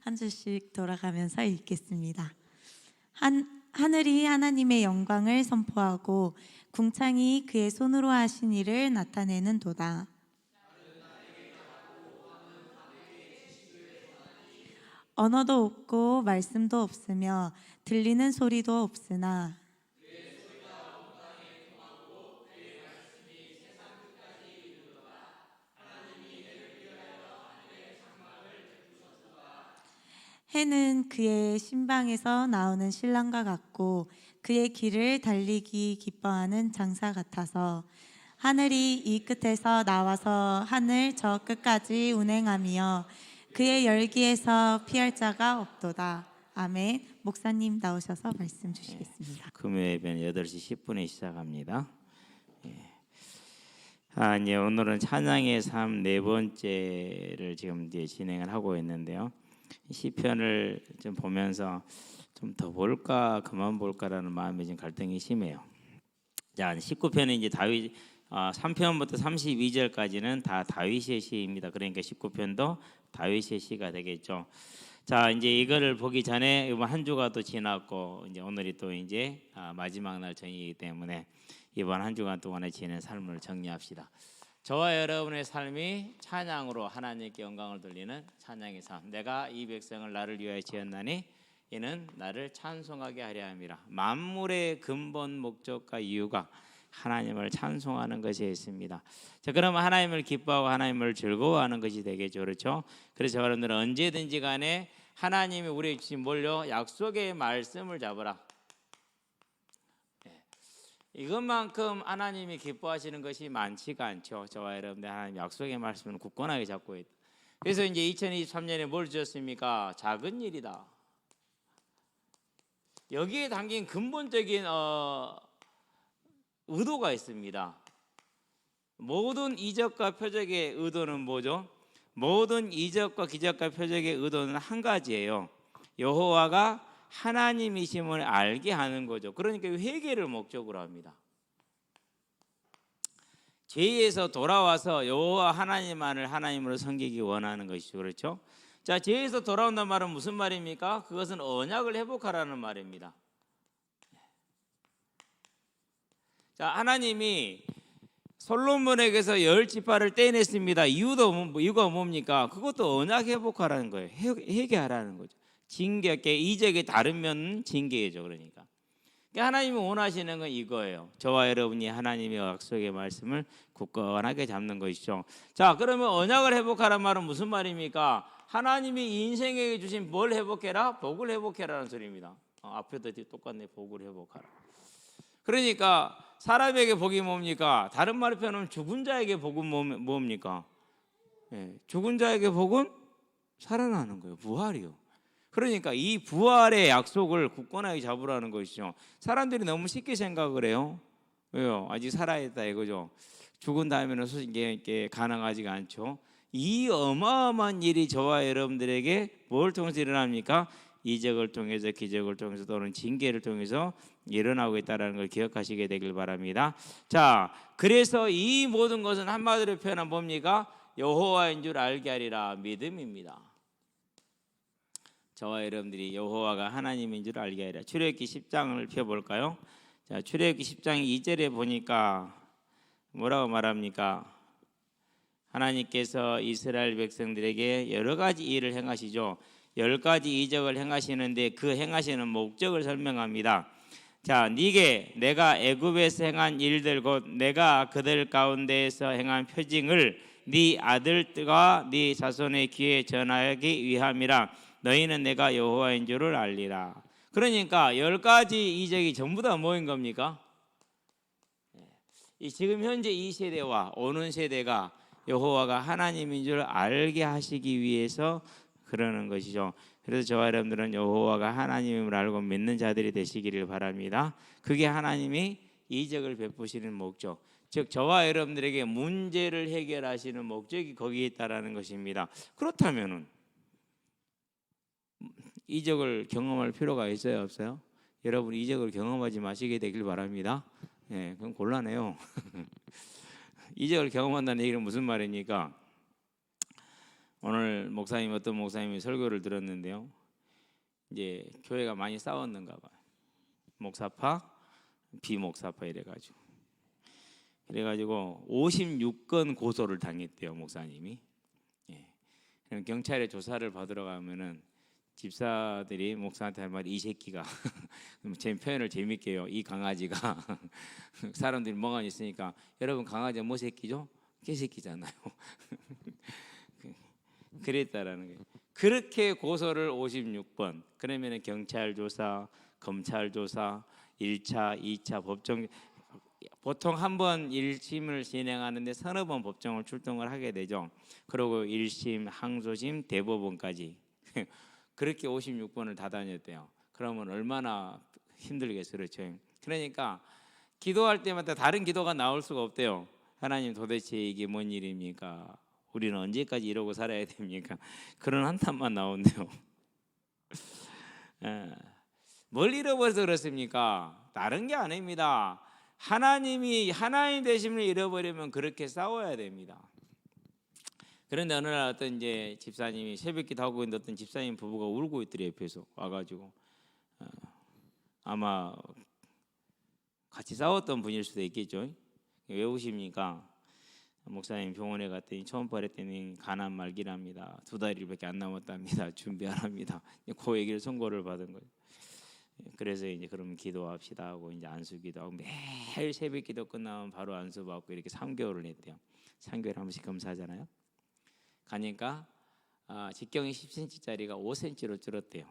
한 주씩 돌아가면서 읽겠습니다. 하늘이 하나님의 영광을 선포하고 궁창이 그의 손으로 하신 일을 나타내는 도다. 언어도 없고 말씀도 없으며 들리는 소리도 없으나 해는 그의 신방에서 나오는 신랑과 같고 그의 길을 달리기 기뻐하는 장사 같아서 하늘이 이 끝에서 나와서 하늘 저 끝까지 운행하며 그의 열기에서 피할 자가 없도다. 아멘. 목사님 나오셔서 말씀 주시겠습니다. 금요일 예배는 8시 10분에 시작합니다. 이제 오늘은 찬양의 삶 네 번째를 지금 이제 진행을 하고 있는데요. 시편을 좀 보면서 좀 더 볼까 그만 볼까라는 마음이 좀 갈등이 심해요. 자, 19편은 이제 다윗 3편부터 32절까지는 다 다윗의 시입니다. 그러니까 19편도 다윗의 시가 되겠죠. 자, 이제 이거를 보기 전에 이번 한 주가 또 지났고 이제 오늘이 또 이제 마지막 날 전이기 때문에 이번 한 주간 동안에 지낸 삶을 정리합시다. 저와 여러분의 삶이 찬양으로 하나님께 영광을 돌리는 찬양의 삶. 내가 이 백성을 나를 위하여 지었나니 이는 나를 찬송하게 하려 함이라. 만물의 근본 목적과 이유가 하나님을 찬송하는 것에 있습니다. 자, 그러면 하나님을 기뻐하고 하나님을 즐거워하는 것이 되겠죠, 그렇죠? 그래서 여러분들은 언제든지 간에 하나님이 우리에게 주신 뭘요? 약속의 말씀을 잡으라. 이것만큼 하나님이 기뻐하시는 것이 많지가 않죠. 저와 여러분들 하나님 약속의 말씀을 굳건하게 잡고 있다. 그래서 이제 2023년에 뭘 주셨습니까? 작은 일이다. 여기에 담긴 근본적인 의도가 있습니다. 모든 이적과 표적의 의도는 뭐죠? 모든 이적과 기적과 표적의 의도는 한 가지예요. 여호와가 하나님이심을 알게 하는 거죠. 그러니까 회개를 목적으로 합니다. 죄에서 돌아와서 여호와 하나님만을 하나님으로 섬기기 원하는 것이죠. 그렇죠? 자, 죄에서 돌아온다는 말은 무슨 말입니까? 그것은 언약을 회복하라는 말입니다. 자, 하나님이 솔로몬에게서 10지파를 떼냈습니다. 이유가 뭡니까? 그것도 언약 회복하라는 거예요. 회개하라는 거죠. 징계께 이적의 다른 면은 징계죠. 그러니까 하나님이 원하시는 건 이거예요. 저와 여러분이 하나님의 약속의 말씀을 굳건하게 잡는 것이죠. 자, 그러면 언약을 회복하라는 말은 무슨 말입니까? 하나님이 인생에게 주신 뭘 회복해라? 복을 회복해라는 소리입니다. 앞에도 똑같네. 복을 회복하라. 그러니까 사람에게 복이 뭡니까? 다른 말로 표현하면 죽은 자에게 복은 뭡니까? 죽은 자에게 복은 살아나는 거예요. 부활이요. 그러니까 이 부활의 약속을 굳건하게 잡으라는 것이죠. 사람들이 너무 쉽게 생각을 해요. 왜요? 아직 살아있다 이거죠. 죽은 다음에는 이게 가능하지가 않죠. 이 어마어마한 일이 저와 여러분들에게 뭘 통해서 일어납니까? 이적을 통해서, 기적을 통해서, 또는 징계를 통해서 일어나고 있다는 걸 기억하시게 되길 바랍니다. 자, 그래서 이 모든 것은 한마디로 표현하면 뭡니까? 여호와인 줄 알게 하리라. 믿음입니다. 저와 여러분들이 여호와가 하나님인 줄 알게 하리라. 출애굽기 10장을 펴볼까요? 자, 출애굽기 10장 2절에 보니까 뭐라고 말합니까? 하나님께서 이스라엘 백성들에게 여러 가지 일을 행하시죠. 10가지 이적을 행하시는데 그 행하시는 목적을 설명합니다. 자, 네게 내가 애굽에서 행한 일들 곧 내가 그들 가운데에서 행한 표징을 네 아들과 네 자손의 귀에 전하기 위함이라. 너희는 내가 여호와인 줄을 알리라. 그러니까 10가지 이적이 전부 다 뭐인 겁니까? 지금 현재 이 세대와 오는 세대가 여호와가 하나님인 줄 알게 하시기 위해서 그러는 것이죠. 그래서 저와 여러분들은 여호와가 하나님임을 알고 믿는 자들이 되시기를 바랍니다. 그게 하나님이 이적을 베푸시는 목적, 즉 저와 여러분들에게 문제를 해결하시는 목적이 거기에 있다라는 것입니다. 그렇다면은 이적을 경험할 필요가 있어요, 없어요? 여러분 이적을 경험하지 마시게 되길 바랍니다. 그건 곤란해요. 이적을 경험한다는 얘기는 무슨 말입니까? 오늘 목사님 어떤 목사님이 설교를 들었는데요. 이제 교회가 많이 싸웠는가 봐요. 목사파, 비목사파 이래가지고 56건 고소를 당했대요 목사님이. 예. 그럼 경찰에 조사를 받으러 가면은 집사들이 목사한테 할 말이 이 새끼가 제 표현을 재밌게 해요. 이 강아지가 사람들이 뭐가 있으니까 여러분 강아지가 뭐 새끼죠? 개새끼잖아요. 그랬다라는 거예요. 그렇게 고소를 56번. 그러면은 경찰 조사, 검찰 조사, 1차, 2차 법정 보통 한 번 1심을 진행하는데 서너 번 법정을 출동을 하게 되죠. 그리고 1심, 항소심, 대법원까지 그렇게 56번을 다 다녔대요. 그러면 얼마나 힘들겠어요, 그렇죠? 그러니까 기도할 때마다 다른 기도가 나올 수가 없대요. 하나님 도대체 이게 뭔 일입니까? 우리는 언제까지 이러고 살아야 됩니까? 그런 한탄만 나온대요. 뭘 잃어버려서 그렇습니까? 다른 게 아닙니다. 하나님이 하나님 되심을 잃어버리면 그렇게 싸워야 됩니다. 그런데 어느 날 어떤 이제 집사님이 새벽기도 하고 있는데 어떤 집사님 부부가 울고 있더래. 옆에서 와가지고 아마 같이 싸웠던 분일 수도 있겠죠. 왜 우십니까? 목사님 병원에 갔더니 초음파 했더니 간암 말기랍니다. 2달밖에 안 남았답니다. 준비하랍니다. 그 얘기를 선고를 받은 거예요. 그래서 이제 그럼 기도합시다 하고 이제 안수기도 하고 매일 새벽기도 끝나면 바로 안수 받고 이렇게 3개월을 했대요. 3개월에 한 번씩 검사하잖아요. 가니까 직경이 10cm짜리가 5cm로 줄었대요.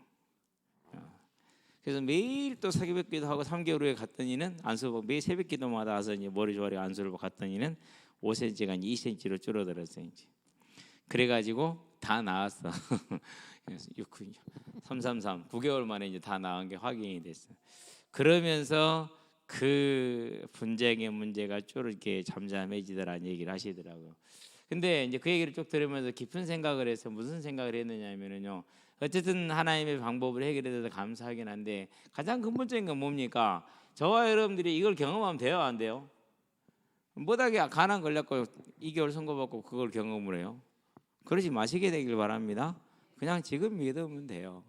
그래서 매일 또 새벽기도 하고 3개월 후에 갔더니는 안수 매일 새벽기도마다 와서 이제 머리 조아리 안수를 갔더니는 5cm가 2cm로 줄어들었어요. 이제. 그래가지고 다 나았어. 333 9개월 만에 이제 다 나은 게 확인이 됐어요. 그러면서 그 분쟁의 문제가 쭉 이렇게 잠잠해지더라는 얘기를 하시더라고요. 근데 이제 그 얘기를 쭉 들으면서 깊은 생각을 해서 무슨 생각을 했느냐면요. 어쨌든 하나님의 방법을 해결해 줘서 감사하긴 한데 가장 근본적인 건 뭡니까? 저와 여러분들이 이걸 경험하면 돼요, 안 돼요? 못하게 가난 걸렸고 2개월 선고받고 그걸 경험을 해요. 그러지 마시게 되길 바랍니다. 그냥 지금 믿으면 돼요.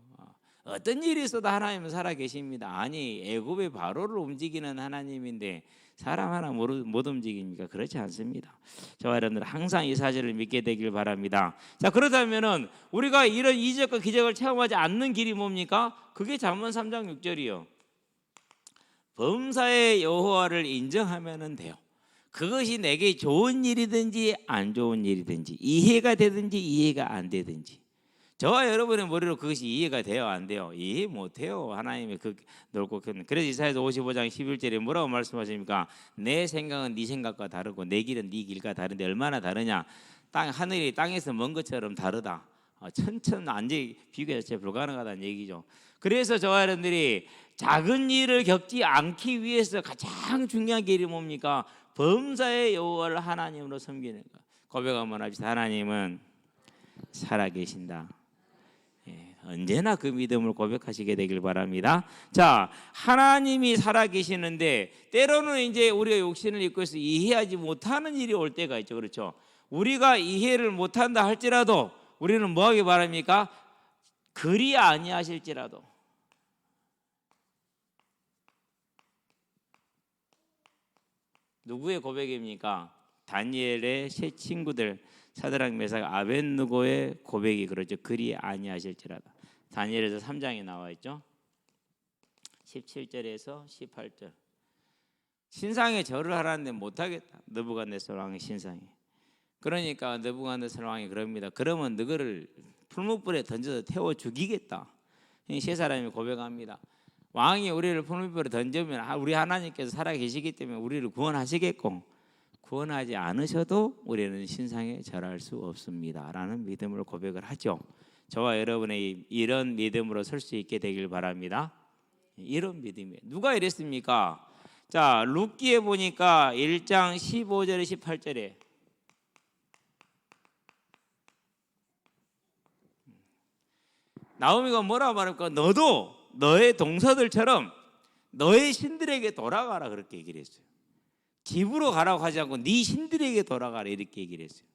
어떤 일이 있어도 하나님은 살아 계십니다. 아니 애굽의 바로를 움직이는 하나님인데 사람 하나 못 움직입니까? 그렇지 않습니다. 저와 여러분들 항상 이 사실을 믿게 되길 바랍니다. 자, 그렇다면은 우리가 이런 이적과 기적을 체험하지 않는 길이 뭡니까? 그게 잠언 3장 6절이요. 범사의 여호와를 인정하면은 돼요. 그것이 내게 좋은 일이든지 안 좋은 일이든지 이해가 되든지 이해가 안 되든지 저와 여러분의 머리로 그것이 이해가 돼요, 안 돼요? 이해 못해요. 하나님의 그 넓고 큰. 그래서 이사야서 55장 11절에 뭐라고 말씀하십니까? 내 생각은 네 생각과 다르고 내 길은 네 길과 다른데 얼마나 다르냐? 하늘이 땅에서 먼 것처럼 다르다. 천천안지 비교 자체 불가능하다는 얘기죠. 그래서 저와 여러분들이 작은 일을 겪지 않기 위해서 가장 중요한 길이 뭡니까? 범사의 여호와를 하나님으로 섬기는 것. 고백 한번 합시다. 하나님은 살아계신다. 언제나 그 믿음을 고백하시게 되길 바랍니다. 자, 하나님이 살아계시는데 때로는 이제 우리가 욕심을 입고 있어 이해하지 못하는 일이 올 때가 있죠, 그렇죠? 우리가 이해를 못한다 할지라도 우리는 뭐하기 바랍니까? 그리 아니하실지라도. 누구의 고백입니까? 다니엘의 세 친구들 사드락 메삭 아벳느고의 고백이 그러죠. 그리 아니하실지라도. 다니엘에서 3장에 나와 있죠. 17절에서 18절. 신상에 절을 하라는데 못하겠다. 느부갓네살 왕의 신상에. 그러니까 느부갓네살 왕이 그럽니다. 그러면 너희를 풀무불에 던져서 태워 죽이겠다. 세 사람이 고백합니다. 왕이 우리를 풀무불에 던지면 우리 하나님께서 살아계시기 때문에 우리를 구원하시겠고 구원하지 않으셔도 우리는 신상에 절할 수 없습니다 라는 믿음을 고백을 하죠. 저와 여러분의 이런 믿음으로 설 수 있게 되길 바랍니다. 이런 믿음이에요. 누가 이랬습니까? 자, 룻기에 보니까 1장 15절에 18절에 나오미가 뭐라 말할까? 너도 너의 동서들처럼 너의 신들에게 돌아가라 그렇게 얘기를 했어요. 집으로 가라고 하지 않고 네 신들에게 돌아가라 이렇게 얘기를 했어요.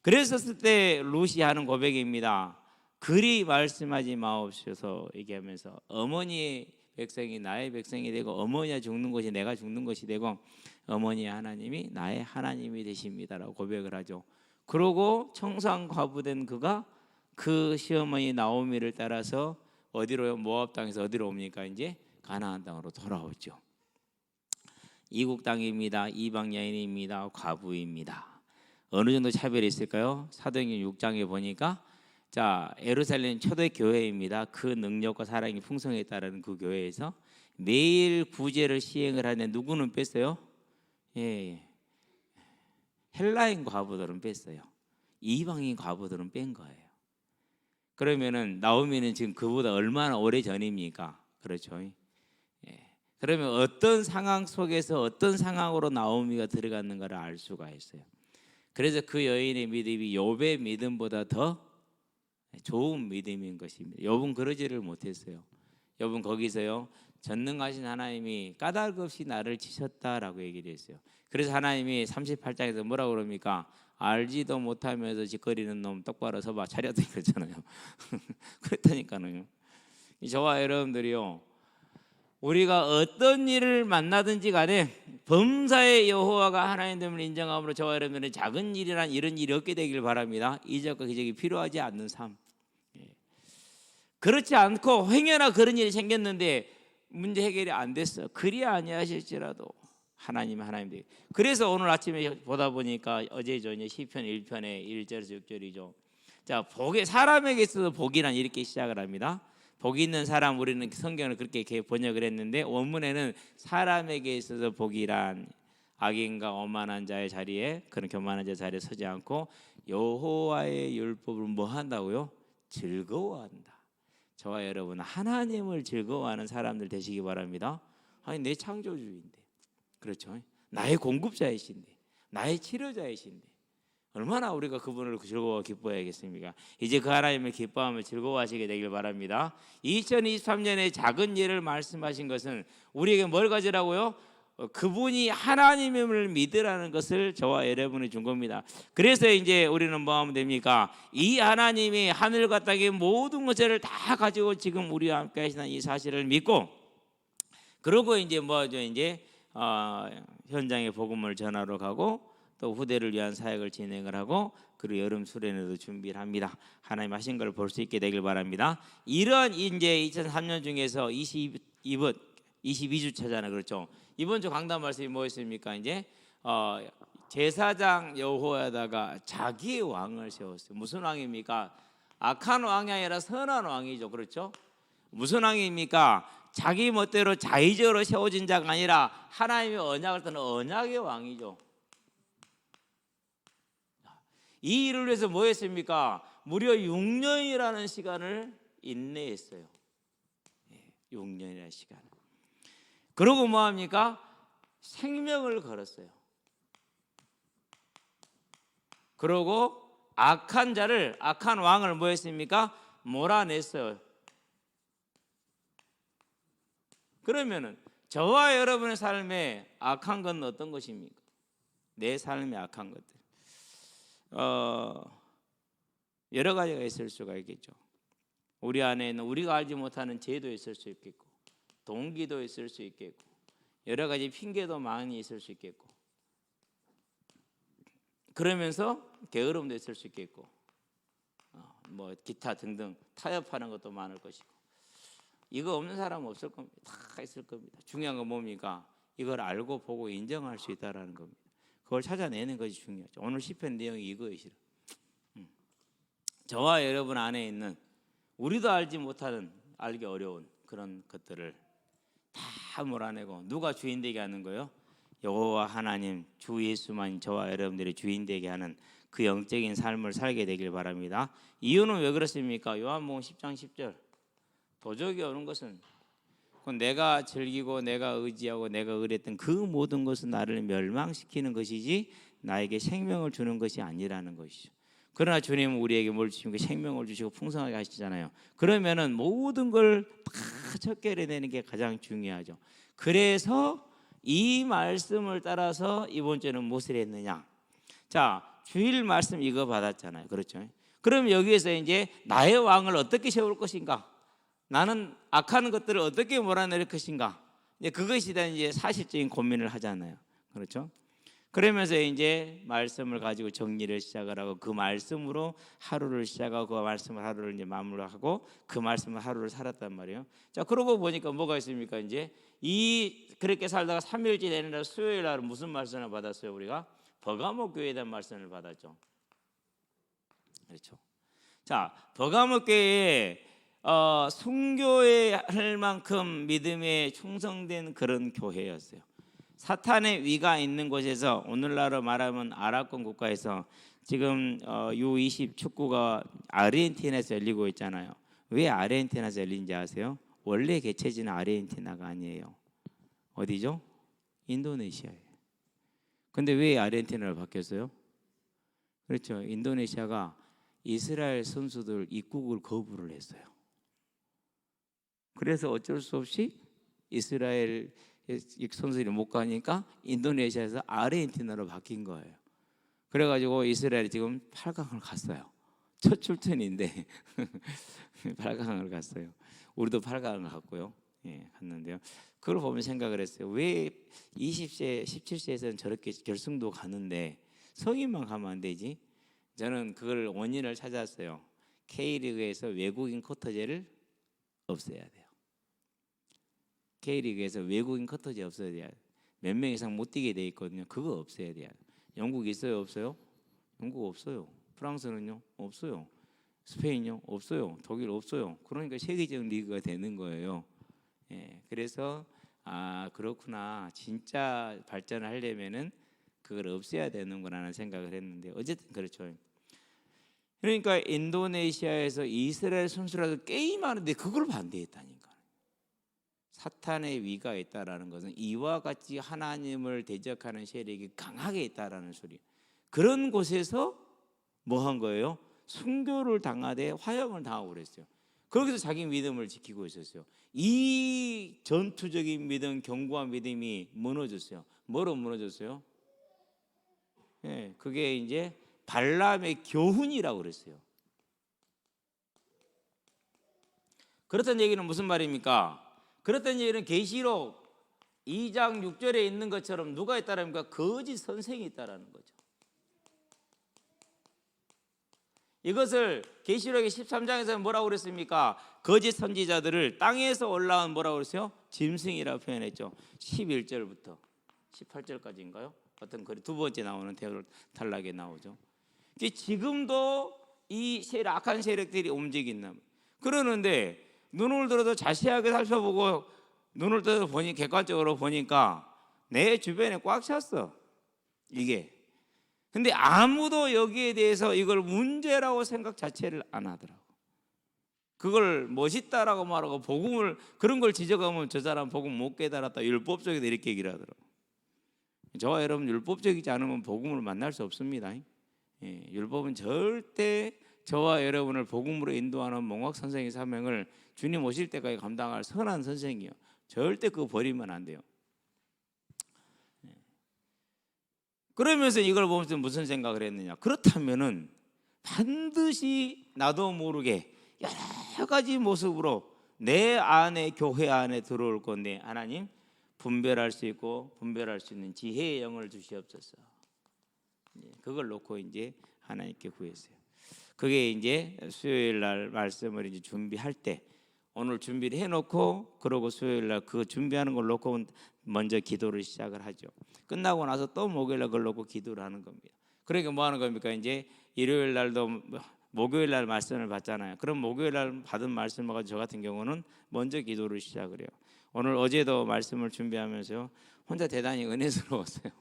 그랬었을 때 룻이 하는 고백입니다. 그리 말씀하지 마옵소서 얘기하면서 어머니의 백성이 나의 백성이 되고 어머니가 죽는 것이 내가 죽는 것이 되고 어머니의 하나님이 나의 하나님이 되십니다라고 고백을 하죠. 그러고 청산 과부된 그가 그 시어머니 나오미를 따라서 어디로요? 모압 땅에서 어디로 옵니까? 이제 가나안 땅으로 돌아오죠. 이국 땅입니다. 이방 여인입니다. 과부입니다. 어느 정도 차별이 있을까요? 사도행전 6장에 보니까 자, 예루살렘 초대 교회입니다. 그 능력과 사랑이 풍성에 따르는 그 교회에서 매일 구제를 시행을 하는데 누구는 뺐어요? 예, 헬라인 과부들은 뺐어요. 이방인 과부들은 뺀 거예요. 그러면은 나오미는 지금 그보다 얼마나 오래 전입니까? 그렇죠. 예. 그러면 어떤 상황 속에서 어떤 상황으로 나오미가 들어갔는가를 알 수가 있어요. 그래서 그 여인의 믿음이 욥의 믿음보다 더 좋은 믿음인 것입니다. 욥은 그러지를 못했어요. 욥은 거기서요 전능하신 하나님이 까닭 없이 나를 치셨다라고 얘기를 했어요. 그래서 하나님이 38장에서 뭐라고 그럽니까? 알지도 못하면서 짓거리는 놈 똑바로 서봐 차렸다 그랬잖아요. 그랬다니까요. 저와 여러분들이요 우리가 어떤 일을 만나든지 간에 범사의 여호와가 하나님됨을 인정함으로 저와 여러분들은 작은 일이란 이런 일이 없게 되길 바랍니다. 이적과 기적이 필요하지 않는 삶. 그렇지 않고 행여나 그런 일이 생겼는데 문제 해결이 안 됐어. 그리 아니하실지라도 하나님 하나님. 그래서 오늘 아침에 보다 보니까 어제 저녁 시편 1편의 1절에서 6절이죠. 자, 복에 사람에게 있어서 복이란 이렇게 시작을 합니다. 복이 있는 사람 우리는 성경을 그렇게 번역을 했는데 원문에는 사람에게 있어서 복이란 악인과 오만한 자의 자리에 그런 교만한 자의 자리에 서지 않고 여호와의 율법을 뭐 한다고요? 즐거워한다. 저와 여러분 하나님을 즐거워하는 사람들 되시기 바랍니다. 아니 내 창조주인데 그렇죠. 나의 공급자이신데 나의 치료자이신데 얼마나 우리가 그분을 즐거워 기뻐해야겠습니까? 이제 그 하나님을 기뻐하며 즐거워하시게 되길 바랍니다. 2023년에 작은 일을 말씀하신 것은 우리에게 뭘 가지라고요? 그분이 하나님임을 믿으라는 것을 저와 여러분이 준 겁니다. 그래서 이제 우리는 뭐 하면 됩니까? 이 하나님이 하늘과 땅의 모든 것을 다 가지고 지금 우리와 함께 하시는 이 사실을 믿고 그러고 이제 뭐죠? 이제 현장에 복음을 전하러 가고 또 후대를 위한 사역을 진행을 하고 그리고 여름 수련회도 준비를 합니다. 하나님 하신 걸 볼 수 있게 되길 바랍니다. 이런 이제 2003년 중에서 22주차잖아요. 그렇죠. 이번 주 강단 말씀이 뭐였습니까? 이제 제사장 여호야다가 자기의 왕을 세웠어요. 무슨 왕입니까? 악한 왕이 아니라 선한 왕이죠. 그렇죠? 무슨 왕입니까? 자기 멋대로 자의적으로 세워진 자가 아니라 하나님의 언약을 떠는 언약의 왕이죠. 이 일을 위해서 뭐 했습니까? 무려 6년이라는 시간을 인내했어요. 6년이라는 시간. 그러고 뭐 합니까? 생명을 걸었어요. 그러고 악한 왕을 뭐 했습니까? 몰아냈어요. 그러면은 저와 여러분의 삶에 악한 건 어떤 것입니까? 내 삶에 악한 것들. 여러 가지가 있을 수가 있겠죠. 우리 안에는 우리가 알지 못하는 죄도 있을 수 있겠고 동기도 있을 수 있겠고 여러 가지 핑계도 많이 있을 수 있겠고 그러면서 게으름도 있을 수 있겠고 뭐 기타 등등 타협하는 것도 많을 것이고 이거 없는 사람은 없을 겁니다. 다 있을 겁니다. 중요한 건 뭡니까? 이걸 알고 보고 인정할 수 있다라는 겁니다. 그걸 찾아내는 것이 중요하죠. 오늘 시편 내용이 이거예요. 저와 여러분 안에 있는 우리도 알지 못하는 알기 어려운 그런 것들을 다 몰아내고 누가 주인 되게 하는 거예요? 여호와 하나님 주 예수만 저와 여러분들이 주인 되게 하는 그 영적인 삶을 살게 되길 바랍니다. 이유는 왜 그렇습니까? 요한복음 10장 10절 도적이 오는 것은 내가 즐기고 내가 의지하고 내가 의뢰했던 그 모든 것은 나를 멸망시키는 것이지 나에게 생명을 주는 것이 아니라는 것이죠. 그러나 주님은 우리에게 뭘 주시고 생명을 주시고 풍성하게 하시잖아요. 그러면은 모든 걸 다 척결해내는 게 가장 중요하죠. 그래서 이 말씀을 따라서 이번 주에는 무엇을 했느냐? 자, 주일 말씀 이거 받았잖아요. 그렇죠? 그럼 여기에서 이제 나의 왕을 어떻게 세울 것인가? 나는 악한 것들을 어떻게 몰아낼 것인가? 이제 그것이 대한 이제 사실적인 고민을 하잖아요. 그렇죠? 그러면서 이제 말씀을 가지고 정리를 시작을 하고 그 말씀으로 하루를 시작하고 그 말씀을 하루를 이제 마무리하고 그 말씀을 하루를 살았단 말이에요. 자, 그러고 보니까 뭐가 있습니까? 이제 이 그렇게 살다가 3일째 되는 날 수요일 날 무슨 말씀을 받았어요? 우리가 버가모 교회에 대한 말씀을 받았죠. 그렇죠. 자, 버가모 교회에 순교해야 할 만큼 믿음에 충성된 그런 교회였어요. 사탄의 위가 있는 곳에서 오늘날로 말하면 아랍권 국가에서 지금 U20 축구가 아르헨티나에서 열리고 있잖아요. 왜 아르헨티나에서 열린지 아세요? 원래 개최지는 아르헨티나가 아니에요. 어디죠? 인도네시아예요. 근데 왜 아르헨티나로 바뀌었어요? 그렇죠. 인도네시아가 이스라엘 선수들 입국을 거부를 했어요. 그래서 어쩔 수 없이 이스라엘 선수들이 못 가니까 인도네시아에서 아르헨티나로 바뀐 거예요. 그래가지고 이스라엘이 지금 8강을 갔어요. 첫 출전인데 8강을 갔어요. 우리도 8강을 갔고요. 예, 갔는데요. 그걸 보면 생각을 했어요. 왜 20세, 17세에서는 저렇게 결승도 가는데 성인만 가면 안 되지? 저는 그걸 원인을 찾았어요. K리그에서 외국인 쿼터제를 없애야 돼요. K리그에서 외국인 쿼터제 없어야 돼요. 몇 명 이상 못 뛰게 돼 있거든요. 그거 없애야 돼요. 영국 있어요, 없어요? 영국 없어요. 프랑스는요? 없어요. 스페인요? 없어요. 독일 없어요. 그러니까 세계적 리그가 되는 거예요. 예, 그래서 그렇구나. 진짜 발전을 하려면은 그걸 없애야 되는구나라는 생각을 했는데 어쨌든 그렇죠. 그러니까 인도네시아에서 이스라엘 선수라도 게임하는데 그걸 반대했다니까. 사탄의 위가 있다라는 것은 이와 같이 하나님을 대적하는 세력이 강하게 있다라는 소리. 그런 곳에서 뭐 한 거예요? 순교를 당하되 화형을 당하고 그랬어요. 거기서 자기 믿음을 지키고 있었어요. 이 전투적인 믿음, 견고한 믿음이 무너졌어요. 뭐로 무너졌어요? 예, 그게 이제 발람의 교훈이라고 그랬어요. 그렇다는 얘기는 무슨 말입니까? 그렇다는 얘기는 계시록 2장 6절에 있는 것처럼 누가 있다랍니까? 거짓 선생이 있다라는 거죠. 이것을 계시록의 13장에서 뭐라고 그랬습니까? 거짓 선지자들을 땅에서 올라온 뭐라고 그랬어요? 짐승이라고 표현했죠. 11절부터 18절까지인가요? 어떤 글이 두 번째 나오는 탈락에 나오죠. 지금도 이 세력, 악한 세력들이 움직인다. 그러는데 눈을 들어도 자세하게 살펴보고 눈을 들어 보니 객관적으로 보니까 내 주변에 꽉 찼어. 이게. 근데 아무도 여기에 대해서 이걸 문제라고 생각 자체를 안 하더라고. 그걸 멋있다라고 말하고 복음을 그런 걸 지적하면 저 사람 복음 못 깨달았다. 율법적이다 이렇게 얘기를 하더라고. 저와 여러분 율법적이지 않으면 복음을 만날 수 없습니다. 예, 율법은 절대 저와 여러분을 복음으로 인도하는 몽학 선생의 사명을 주님 오실 때까지 감당할 선한 선생이요. 절대 그거 버리면 안 돼요. 예. 그러면서 이걸 보면서 무슨 생각을 했느냐? 그렇다면은 반드시 나도 모르게 여러 가지 모습으로 내 안에 교회 안에 들어올 건데 하나님 분별할 수 있고 분별할 수 있는 지혜의 영을 주시옵소서. 그걸 놓고 이제 하나님께 구했어요. 그게 이제 수요일 날 말씀을 이제 준비할 때 오늘 준비를 해놓고 그러고 수요일 날 그 준비하는 걸 놓고 먼저 기도를 시작을 하죠. 끝나고 나서 또 목요일 날 그걸 놓고 기도를 하는 겁니다. 그러니까 뭐 하는 겁니까? 이제 일요일 날도 목요일 날 말씀을 받잖아요. 그럼 목요일 날 받은 말씀을 가지고 저 같은 경우는 먼저 기도를 시작을 해요. 오늘 어제도 말씀을 준비하면서요 혼자 대단히 은혜스러웠어요.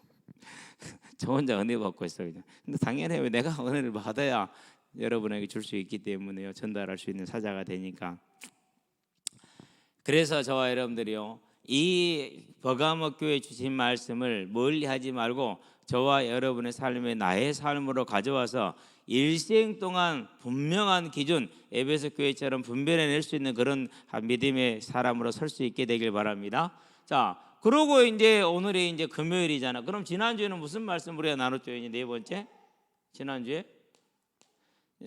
저 혼자 은혜 받고 있어요. 근데 당연히 내가 은혜를 받아야 여러분에게 줄 수 있기 때문에요. 전달할 수 있는 사자가 되니까. 그래서 저와 여러분들이요 이 버가모 교회 주신 말씀을 멀리하지 말고 저와 여러분의 삶에 나의 삶으로 가져와서 일생 동안 분명한 기준 에베소 교회처럼 분별해낼 수 있는 그런 믿음의 사람으로 설 수 있게 되길 바랍니다. 자, 그러고 이제 오늘이 이제 금요일이잖아. 그럼 지난주에는 무슨 말씀 우리가 나눴죠? 이제 네 번째 지난주에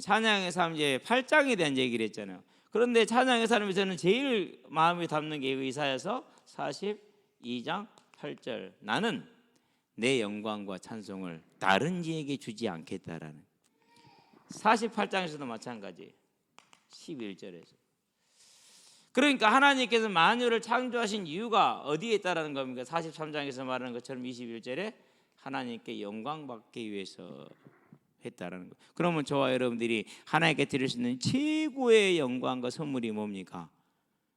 찬양의 삶 이제 8장에 대한 얘기를 했잖아요. 그런데 찬양의 삶에서는 제일 마음에 담는 게 이사야서 42장 8절. 나는 내 영광과 찬송을 다른 이에게 주지 않겠다라는. 48장에서도 마찬가지. 11절에서. 그러니까 하나님께서 만유를 창조하신 이유가 어디에 있다라는 겁니까? 43장에서 말하는 것처럼 21절에 하나님께 영광 받기 위해서 했다라는 거. 그러면 저와 여러분들이 하나님께 드릴 수 있는 최고의 영광과 선물이 뭡니까?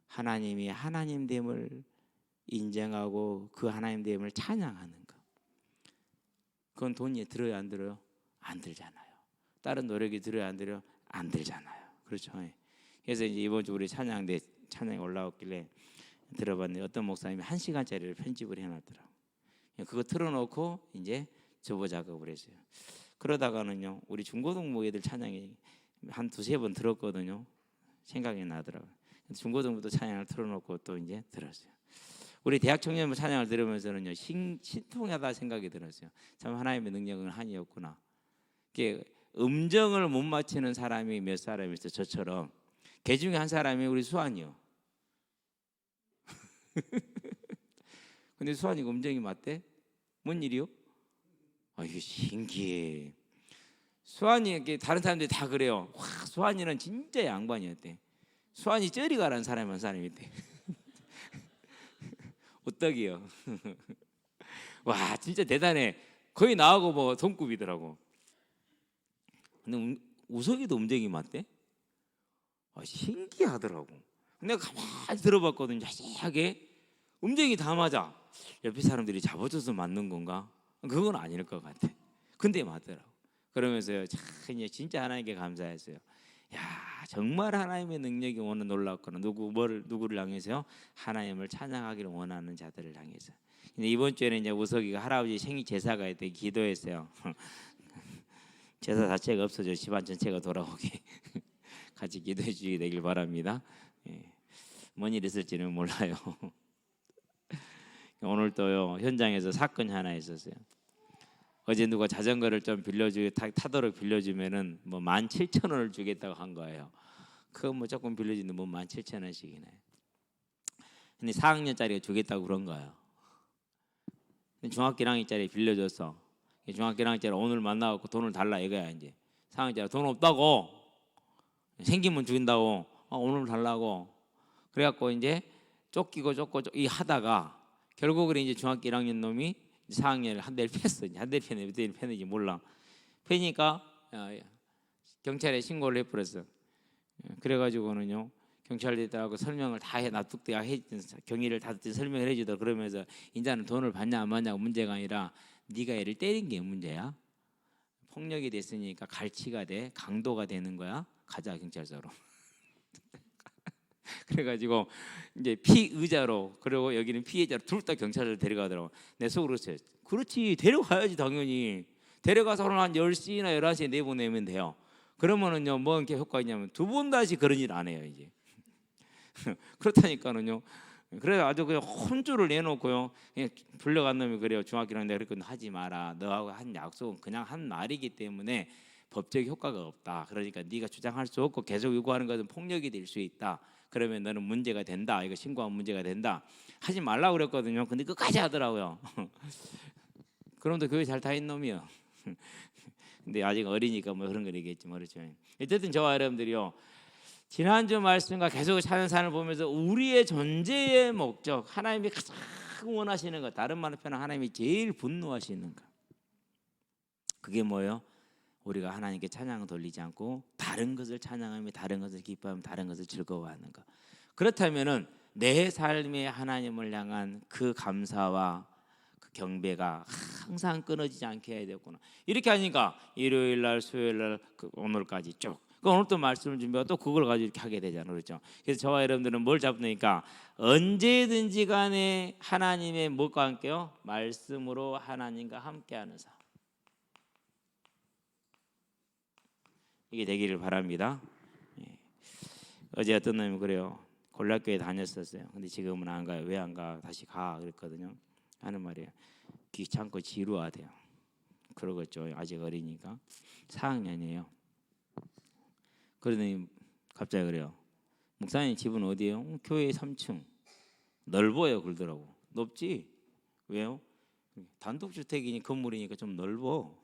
하나님이 하나님됨을 인정하고 그 하나님됨을 찬양하는 거. 그건 돈이 들어요, 안 들어요? 안 들잖아요. 다른 노력이 들어요, 안 들어요? 안 들잖아요. 그렇죠? 그래서 이제 이번 주 우리 찬양이 올라왔길래 들어봤는데 어떤 목사님이 1시간짜리를 편집을 해놨더라고요. 그거 틀어놓고 이제 저보 작업을 했어요. 그러다가는요, 우리 중고등부 애들 찬양이 한 두세 번 들었거든요. 생각이 나더라고요. 중고등부도 찬양을 틀어놓고 또 이제 들었어요. 우리 대학 청년부 찬양을 들으면서는요, 신통하다 생각이 들었어요. 참 하나님의 능력은 한이 없구나. 음정을 못 맞추는 사람이 몇 사람이 있어요. 저처럼. 그 중에 한 사람이 우리 수환이요. 근데 수환이가 음정이 맞대? 뭔 일이요? 아, 이거 신기해. 수환이 다른 사람들이 다 그래요. 와, 수환이는 진짜 양반이었대. 수환이 쩌리가라는 사람이 한 사람이 있대. 어떡이요? 와, 진짜 대단해. 거의 나하고 뭐 동급이더라고. 근데 우석이도 음정이 맞대? 아, 신기하더라고. 내가 가만히 들어봤거든요. 자세하게 음정이 다 맞아. 옆에 사람들이 잡아줘서 맞는 건가? 그건 아닐 것 같아. 근데 맞더라고. 그러면서요, 진짜 하나님께 감사했어요. 야, 정말 하나님의 능력이 오늘 놀랍구나. 누구를 향해서요? 하나님을 찬양하기를 원하는 자들을 향해서. 근데 이번 주에는 이제 우석이가 할아버지 생일 제사가 있대 기도했어요. 제사 자체가 없어져 집안 전체가 돌아오게 같이 기도해 주시게 되길 바랍니다. 뭔 일 있을지는 몰라요. 오늘 또요 현장에서 사건이 하나 있었어요. 어제 누가 자전거를 좀 타도록 빌려주면은 뭐 17,000원을 주겠다고 한 거예요. 그거 뭐 조금 빌려주는데 뭐 17,000원씩이네. 근데 4학년짜리가 주겠다고 그런 거예요. 중학교 1학년짜리 빌려줬어. 중학교 1학년짜리 오늘 만나갖고 돈을 달라 이거야 이제. 4학년짜리 돈 없다고 생기면 준다고 오늘 달라고 그래갖고 이제 쫓기고 이 하다가 결국은 이제 중학교 1학년 놈이 4학년을 한 대를 팼어. 한 대를 팼네. 몇 대를 팼는지 몰라. 패니까 경찰에 신고를 해버렸어. 그래가지고는요 경찰들하고 설명을 다 해 납득돼야 해 경위를 다 설명을 해주더 그러면서 인자는 돈을 받냐 안 받냐가 문제가 아니라 네가 얘를 때린 게 문제야. 폭력이 됐으니까 갈치가 돼 강도가 되는 거야. 가자 경찰서로. 그래가지고 이제 피의자로 그리고 여기는 피해자로 둘 다 경찰을 데려가더라고. 내 속으로 그랬어요. 그렇지 데려가야지 당연히. 데려가서 오늘 한 10시나 11시에 내보내면 돼요. 그러면은요 뭐 이렇게 효과가 있냐면 두 번 다시 그런 일 안 해요 이제. 그렇다니까는요. 그래서 아주 그냥 혼쭐을 내놓고요. 그냥 불려간 놈이 그래요. 중학교랑 내가 그랬거든. 하지 마라. 너하고 한 약속은 그냥 한 말이기 때문에 법적 효과가 없다. 그러니까 네가 주장할 수 없고 계속 요구하는 것은 폭력이 될 수 있다. 그러면 너는 문제가 된다. 이거 신고하면 문제가 된다. 하지 말라고 그랬거든요. 근데 끝까지 하더라고요. 그럼도 교회 잘 다닌 놈이요. 근데 아직 어리니까 뭐 그런 걸 얘기했지 모르죠. 어쨌든 저와 여러분들이요. 지난주 말씀과 계속 사는 삶을 보면서 우리의 존재의 목적, 하나님이 가장 원하시는 것, 다른 말로 표현하면 하나님이 제일 분노하시는 것. 그게 뭐예요? 우리가 하나님께 찬양을 돌리지 않고 다른 것을 찬양하며 다른 것을 기뻐하며 다른 것을 즐거워하는 것. 그렇다면은 내 삶의 하나님을 향한 그 감사와 그 경배가 항상 끊어지지 않게 해야 되겠구나. 이렇게 하니까 일요일 날, 수요일 날, 오늘까지 쭉. 오늘 또 말씀을 준비하고 또 그걸 가지고 이렇게 하게 되잖아요, 그렇죠? 그래서 저와 여러분들은 뭘 잡으니까 언제든지 간에 하나님의 무엇과 함께요? 말씀으로 하나님과 함께하는 삶. 이게 되기를 바랍니다. 어제 어떤 놈이 그래요. 골락교회 다녔었어요. 근데 지금은 안 가요. 왜 안 가? 다시 가 그랬거든요. 하는 말이에요. 귀찮고 지루하대요. 그러겠죠. 아직 어리니까. 4학년이에요. 그러더니 갑자기 그래요. 목사님 집은 어디예요? 교회 3층. 넓어요. 그러더라고. 높지? 왜요? 단독주택이니 건물이니까 좀 넓어.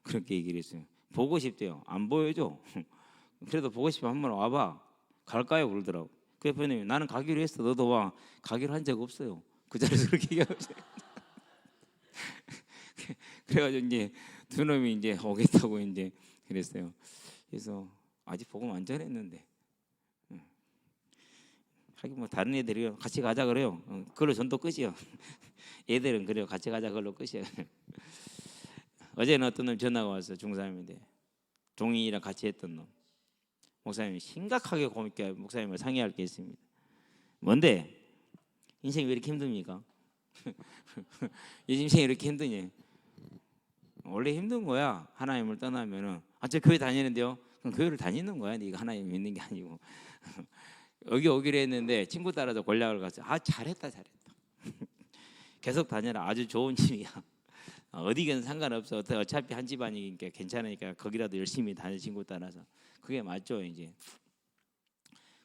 그렇게 얘기를 했어요. 보고 싶대요. 안 보여줘. 그래도 보고 싶으면 한번 와봐. 갈까요? 그러더라고. 그 옆에 나는 가기로 했어. 너도 와. 가기로 한 적 없어요. 그 자리에서 그렇게 얘기하고 그래가지고 이제 두 놈이 이제 오겠다고 이제 그랬어요. 그래서 아직 복음 안 전했는데 하긴 뭐 다른 애들이 같이 가자 그래요. 그걸로 전도 끝이요. 애들은 그래요. 같이 가자 그걸로 끝이에요. 어제는 어떤 놈 전화가 왔어요. 중3인데 종이랑 같이 했던 놈. 목사님이 심각하게 고민께 목사님을 상의할 게 있습니다. 뭔데? 인생이 왜 이렇게 힘듭니까? 이 인생이 이렇게 힘드니? 원래 힘든 거야. 하나님을 떠나면은 저 교회 다니는데요. 그럼 교회를 다니는 거야. 네가 하나님 믿는 게 아니고. 여기 오기로 했는데 친구 따라서 권략을 갔어. 잘했다. 계속 다녀라. 아주 좋은 집이야. 어디든 상관없어. 어차피 한 집안이니까 괜찮으니까 거기라도 열심히 다녀 친구 따라서. 그게 맞죠 이제.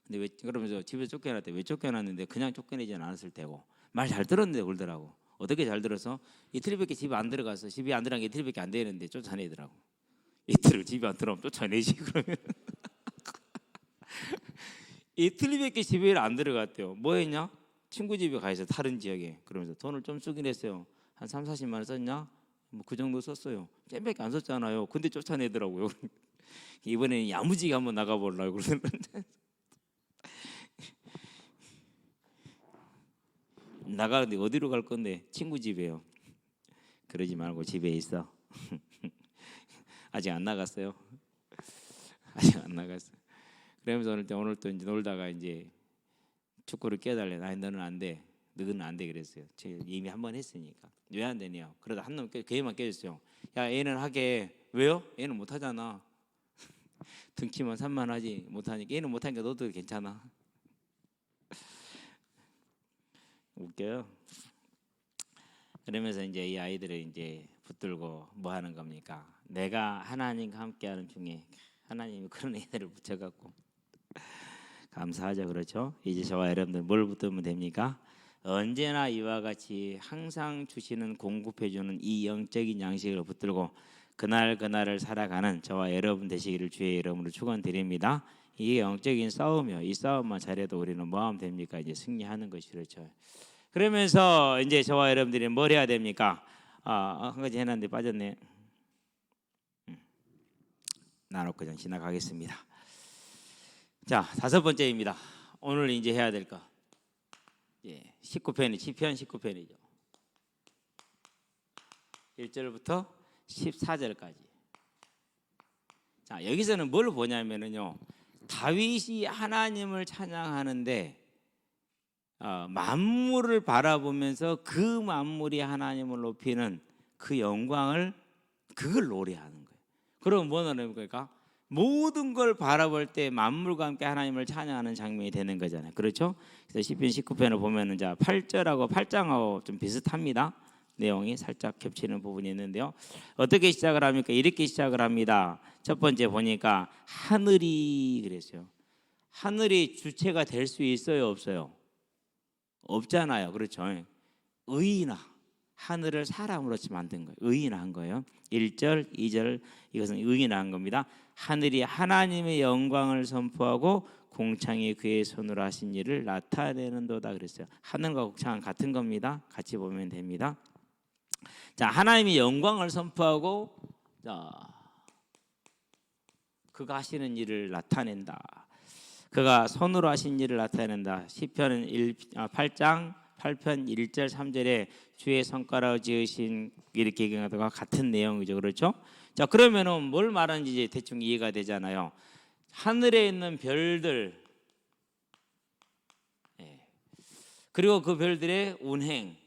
근데 왜 그러면서 집에서 쫓겨났대. 왜 쫓겨났는데 그냥 쫓겨내지는 않았을 테고. 말 잘 들었는데 그러더라고. 어떻게 잘 들어서? 이틀밖에 집에 안 들어가서 집에 안 들어간 게 이틀밖에 안 되는데 쫓아내더라고. 이틀을 집에 안 들어오면 쫓아내지 그러면. 이틀밖에 집에 안 들어갔대요. 뭐 했냐? 친구 집에 가 있어. 다른 지역에. 그러면서 돈을 좀 쓰긴 했어요. 한 3, 40만 원 썼냐? 뭐 그 정도 썼어요. 잼밖에 안 썼잖아요. 근데 쫓아내더라고요. 이번에는 야무지게 한번 나가보려고 그러는데 나가는데 어디로 갈 건데? 친구 집이에요. 그러지 말고 집에 있어. 아직 안 나갔어요. 아직 안 나갔어. 그러면서 오늘 또 이제 놀다가 이제 축구를 깨달래. 아니 너는 안 돼. 너는 안 돼 그랬어요. 제가 이미 한 번 했으니까. 왜 안 되냐? 그러다 한 놈 걔만 깨졌어요. 야 얘는 하게. 왜요? 얘는 못 하잖아. 등치만 산만하지 못하니까. 얘는 못하니까 너도 괜찮아. 웃겨요. 그러면서 이제 이 아이들을 이제 붙들고 뭐 하는 겁니까? 내가 하나님과 함께하는 중에 하나님이 그런 애들을 붙여갖고 감사하죠. 그렇죠? 이제 저와 여러분들 뭘 붙들면 됩니까? 언제나 이와 같이 항상 주시는 공급해주는 이 영적인 양식을 붙들고 그날을 살아가는 저와 여러분 되시기를 주의 이름으로 축원드립니다. 이게 영적인 싸움이요. 이 싸움만 잘해도 우리는 뭐 하면 됩니까? 이제 승리하는 것이 그렇죠. 그러면서 이제 저와 여러분들이 뭘 해야 됩니까? 한 가지 해놨는데 빠졌네. 나놓고 그냥 지나가겠습니다. 자, 5번째입니다. 오늘 이제 해야 될 거. 19편이 시편 19편이죠. 1절부터 14절까지. 자, 여기서는 뭘 보냐면은요. 다윗이 하나님을 찬양하는데 만물을 바라보면서 그 만물이 하나님을 높이는 그 영광을 그걸 노래하는 거예요. 그럼 뭐 노래하는 겁니까? 모든 걸 바라볼 때 만물과 함께 하나님을 찬양하는 장면이 되는 거잖아요. 그렇죠? 그래서 시편 19편을 보면은 자 8절하고 8장하고 좀 비슷합니다. 내용이 살짝 겹치는 부분이 있는데요. 어떻게 시작을 합니까? 이렇게 시작을 합니다. 첫 번째 보니까 하늘이 그랬어요. 하늘이 주체가 될 수 있어요, 없어요? 없잖아요. 그렇죠? 의인아. 하늘을 사람으로치 만든 거예요. 의인한 거예요. 1절, 2절 이것은 의인한 겁니다. 하늘이 하나님의 영광을 선포하고 공창이 그의 손으로 하신 일을 나타내는도다 그랬어요. 하늘과 공창은 같은 겁니다. 같이 보면 됩니다. 자, 하나님의 영광을 선포하고 그가 하시는 일을 나타낸다. 그가 손으로 하신 일을 나타낸다. 시편 8장 8편 1절 3절에 주의 손가락을 지으신 이렇게 얘기하는 것과 같은 내용이죠. 그렇죠? 자, 그러면은 뭘 말하는지 이제 대충 이해가 되잖아요. 하늘에 있는 별들 그리고 그 별들의 운행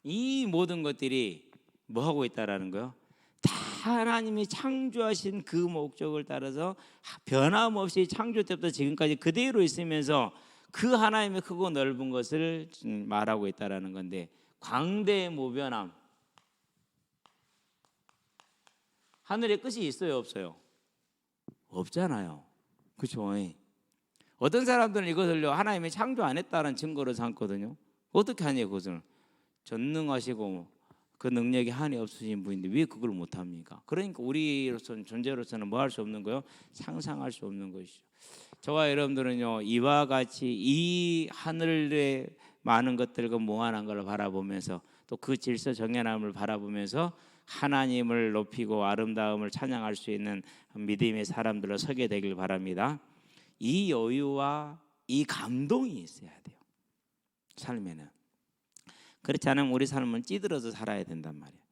이 모든 것들이 뭐 하고 있다라는 거예요? 다 하나님이 창조하신 그 목적을 따라서 변함없이 창조 때부터 지금까지 그대로 있으면서 그 하나님의 크고 넓은 것을 말하고 있다라는 건데 광대무변함 하늘에 끝이 있어요, 없어요? 없잖아요. 그렇죠? 어떤 사람들은 이것을요 하나님이 창조 안 했다는 증거로 삼거든요. 어떻게 하냐 그것을. 전능하시고 그 능력이 한이 없으신 분인데 왜 그걸 못합니까? 그러니까 우리로서는 존재로서는 뭐 할 수 없는 거요? 상상할 수 없는 것이죠. 저와 여러분들은요 이와 같이 이 하늘의 많은 것들과 무한한 걸 바라보면서 또 그 질서 정연함을 바라보면서 하나님을 높이고 아름다움을 찬양할 수 있는 믿음의 사람들로 서게 되길 바랍니다. 이 여유와 이 감동이 있어야 돼요. 삶에는. 그렇지 않으면 우리 삶은 찌들어서 살아야 된단 말이에요.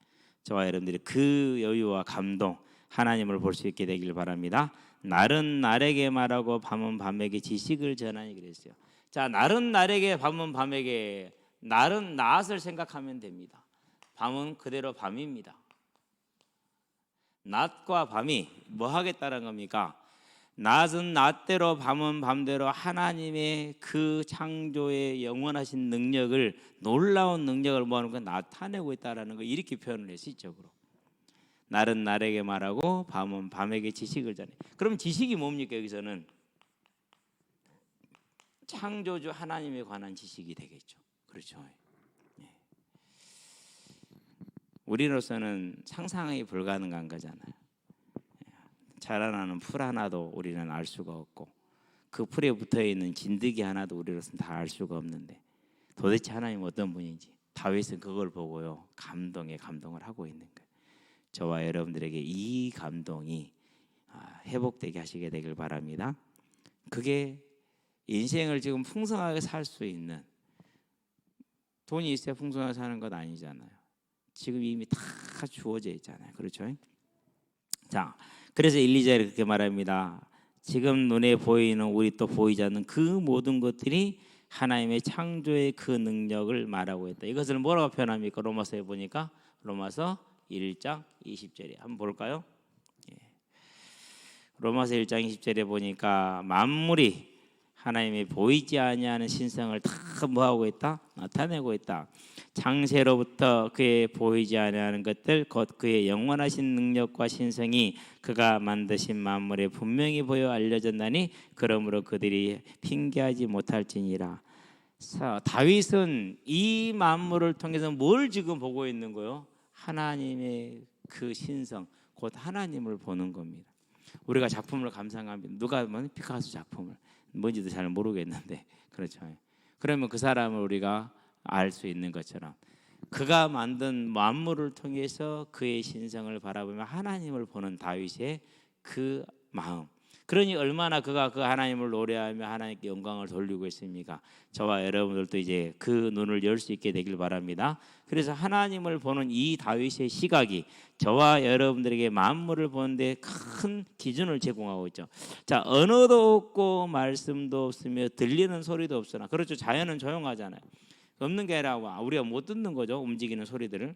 저와 여러분들이 그 여유와 감동 하나님을 볼 수 있게 되길 바랍니다. 날은 날에게 말하고 밤은 밤에게 지식을 전하니 그랬어요. 자, 날은 날에게 밤은 밤에게. 날은 낮을 생각하면 됩니다. 밤은 그대로 밤입니다. 낮과 밤이 뭐 하겠다는 겁니까? 낮은 낮대로 밤은 밤대로 하나님의 그 창조의 영원하신 능력을 놀라운 능력을 뭐하는 거 나타내고 있다라는 거 이렇게 표현을 해요. 시적으로. 날은 날에게 말하고 밤은 밤에게 지식을 전해. 그럼 지식이 뭡니까? 여기서는 창조주 하나님에 관한 지식이 되겠죠. 그렇죠. 우리로서는 상상이 불가능한 거잖아요. 자라나는 풀 하나도 우리는 알 수가 없고 그 풀에 붙어있는 진드기 하나도 우리로서는 다 알 수가 없는데 도대체 하나님은 어떤 분인지 다윗은 그걸 보고요 감동을 하고 있는 거예요. 저와 여러분들에게 이 감동이 회복되게 하시게 되길 바랍니다. 그게 인생을 지금 풍성하게 살 수 있는, 돈이 있어야 풍성하게 사는 것 아니잖아요. 지금 이미 다 주어져 있잖아요. 그렇죠? 자, 그래서 1, 2절에 그렇게 말합니다. 지금 눈에 보이는 우리 또 보이지 않는 그 모든 것들이 하나님의 창조의 그 능력을 말하고 있다. 이것을 뭐라고 표현합니까? 로마서에 보니까 로마서 1장 20절에 한번 볼까요? 로마서 1장 20절에 보니까 만물이 하나님의 보이지 아니하는 신성을 다 뭐하고 있다? 나타내고 있다. 창세로부터 그의 보이지 아니하는 것들 곧 그의 영원하신 능력과 신성이 그가 만드신 만물에 분명히 보여 알려졌나니 그러므로 그들이 핑계하지 못할지니라. 다윗은 이 만물을 통해서 뭘 지금 보고 있는 거요? 하나님의 그 신성 곧 하나님을 보는 겁니다. 우리가 작품을 감상하면 누가 피카소 작품을 뭔지도 잘 모르겠는데 그렇죠. 그러면 그 사람을 우리가 알 수 있는 것처럼 그가 만든 만물을 통해서 그의 신성을 바라보며 하나님을 보는 다윗의 그 마음. 그러니 얼마나 그가 그 하나님을 노래하며 하나님께 영광을 돌리고 있습니까? 저와 여러분들도 이제 그 눈을 열 수 있게 되길 바랍니다. 그래서 하나님을 보는 이 다윗의 시각이 저와 여러분들에게 만물을 보는데 큰 기준을 제공하고 있죠. 자, 언어도 없고 말씀도 없으며 들리는 소리도 없으나, 그렇죠. 자연은 조용하잖아요. 없는 게 아니라 우리가 못 듣는 거죠. 움직이는 소리들을.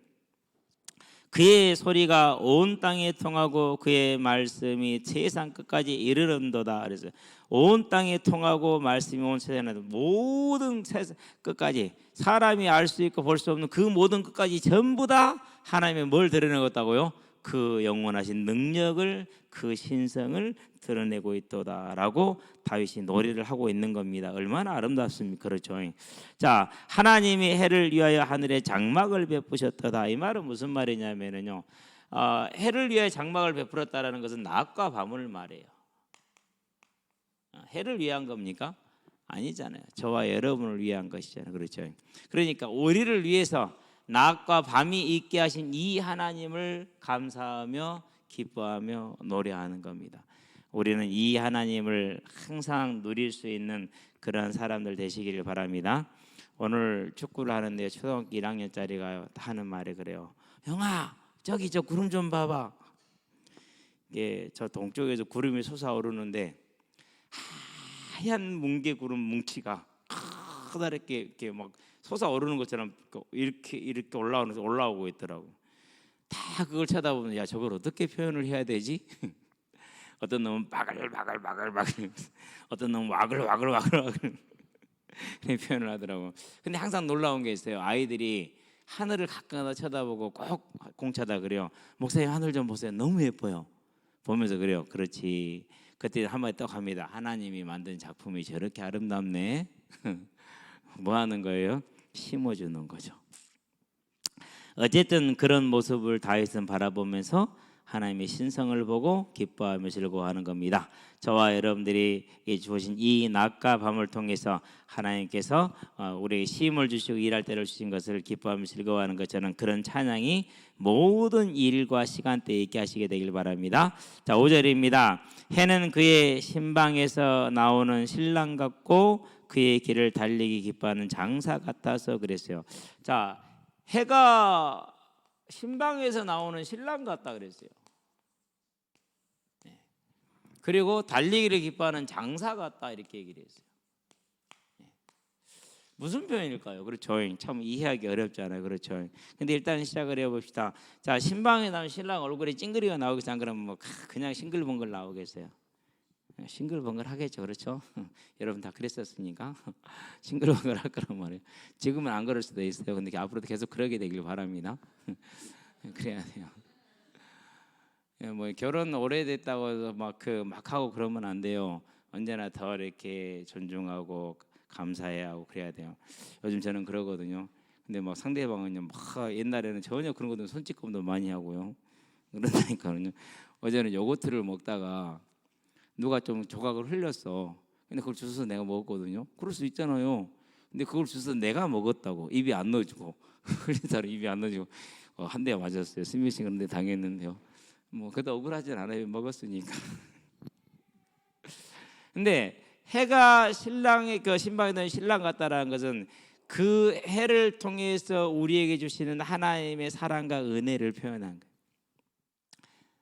그의 소리가 온 땅에 통하고 그의 말씀이 세상 끝까지 이르는도다. 그래서 온 땅에 통하고 말씀이 온 세상에 모든 세상 끝까지 사람이 알 수 있고 볼 수 없는 그 모든 끝까지 전부 다 하나님의 뭘 드러내겠다고요? 그 영원하신 능력을, 그 신성을 드러내고 있도다라고 다윗이 노래를 하고 있는 겁니다. 얼마나 아름답습니까? 그렇죠. 자, 하나님이 해를 위하여 하늘에 장막을 베푸셨도다. 이 말은 무슨 말이냐면요, 해를 위하여 장막을 베풀었다라는 것은 낮과 밤을 말해요. 해를 위한 겁니까? 아니잖아요. 저와 여러분을 위한 것이잖아요. 그렇죠. 그러니까 우리를 위해서 낮과 밤이 있게 하신 이 하나님을 감사하며 기뻐하며 노래하는 겁니다. 우리는 이 하나님을 항상 누릴 수 있는 그런 사람들 되시기를 바랍니다. 오늘 축구를 하는데 초등학교 1학년짜리가 하는 말이 그래요. 형아, 저기 저 구름 좀 봐봐. 이게 저 동쪽에서 구름이 솟아오르는데 하얀 뭉게 구름 뭉치가 커다랗게 이렇게 막 솟아오르는 것처럼 이렇게 올라오고 있더라고. 다 그걸 쳐다보면 야, 저걸 어떻게 표현을 해야 되지? 어떤 놈은 바글바글 어떤 놈은 와글와글 표현을 하더라고. 근데 항상 놀라운 게 있어요. 아이들이 하늘을 가끔가다 쳐다보고 꼭 공차다 그래요. 목사님 하늘 좀 보세요. 너무 예뻐요. 보면서 그래요. 그렇지. 그때 한마디 딱 합니다. 하나님이 만든 작품이 저렇게 아름답네. 뭐 하는 거예요? 심어주는 거죠. 어쨌든 그런 모습을 다윗은 바라보면서 하나님의 신성을 보고 기뻐하며 즐거워하는 겁니다. 저와 여러분들이 주신 이 낮과 밤을 통해서 하나님께서 우리에게 쉼을 주시고 일할 때를 주신 것을 기뻐하며 즐거워하는 것처럼 그런 찬양이 모든 일과 시간대에 있게 하시게 되길 바랍니다. 자, 5절입니다. 해는 그의 신방에서 나오는 신랑 같고 그의 길을 달리기 기뻐하는 장사 같아서 그랬어요. 자, 해가 신방에서 나오는 신랑 같다 그랬어요. 네. 그리고 달리기를 기뻐하는 장사 같다 이렇게 얘기를 했어요. 네. 무슨 표현일까요? 그렇죠. 참 이해하기 어렵잖아요. 그렇죠. 근데 일단 시작을 해봅시다. 자, 신방에 나오는 신랑 얼굴에 찡그리가 나오겠어? 안 그러면 뭐 그냥 싱글벙글 나오겠어요? 싱글벙글 하겠죠. 그렇죠. 여러분 다 그랬었으니까 싱글벙글 할 거란 말이에요. 지금은 안 그럴 수도 있어요. 근데 앞으로도 계속 그러게 되길 바랍니다. 그래야 돼요. 뭐 결혼 오래됐다고 해서 막 하고 그러면 안 돼요. 언제나 더 이렇게 존중하고 감사해야 하고 그래야 돼요. 요즘 저는 그러거든요. 근데 막 상대방은요, 막 옛날에는 전혀 그런 것도 손짓검도 많이 하고요. 그런다니까요. 어제는 요거트를 먹다가 누가 좀 조각을 흘렸어. 근데 그걸 주워서 내가 먹었거든요. 그럴 수 있잖아요. 근데 그걸 주워서 내가 먹었다고 입에 안 넣어주고 흘린 사람 입에 안 넣어주고 한 대 맞았어요. 스미싱 그런데 당했는데요. 뭐 그래도 억울하진 않아요. 먹었으니까. 근데 해가 신랑의 그 신방에 있는 신랑 같다라는 것은 그 해를 통해서 우리에게 주시는 하나님의 사랑과 은혜를 표현한 거예요.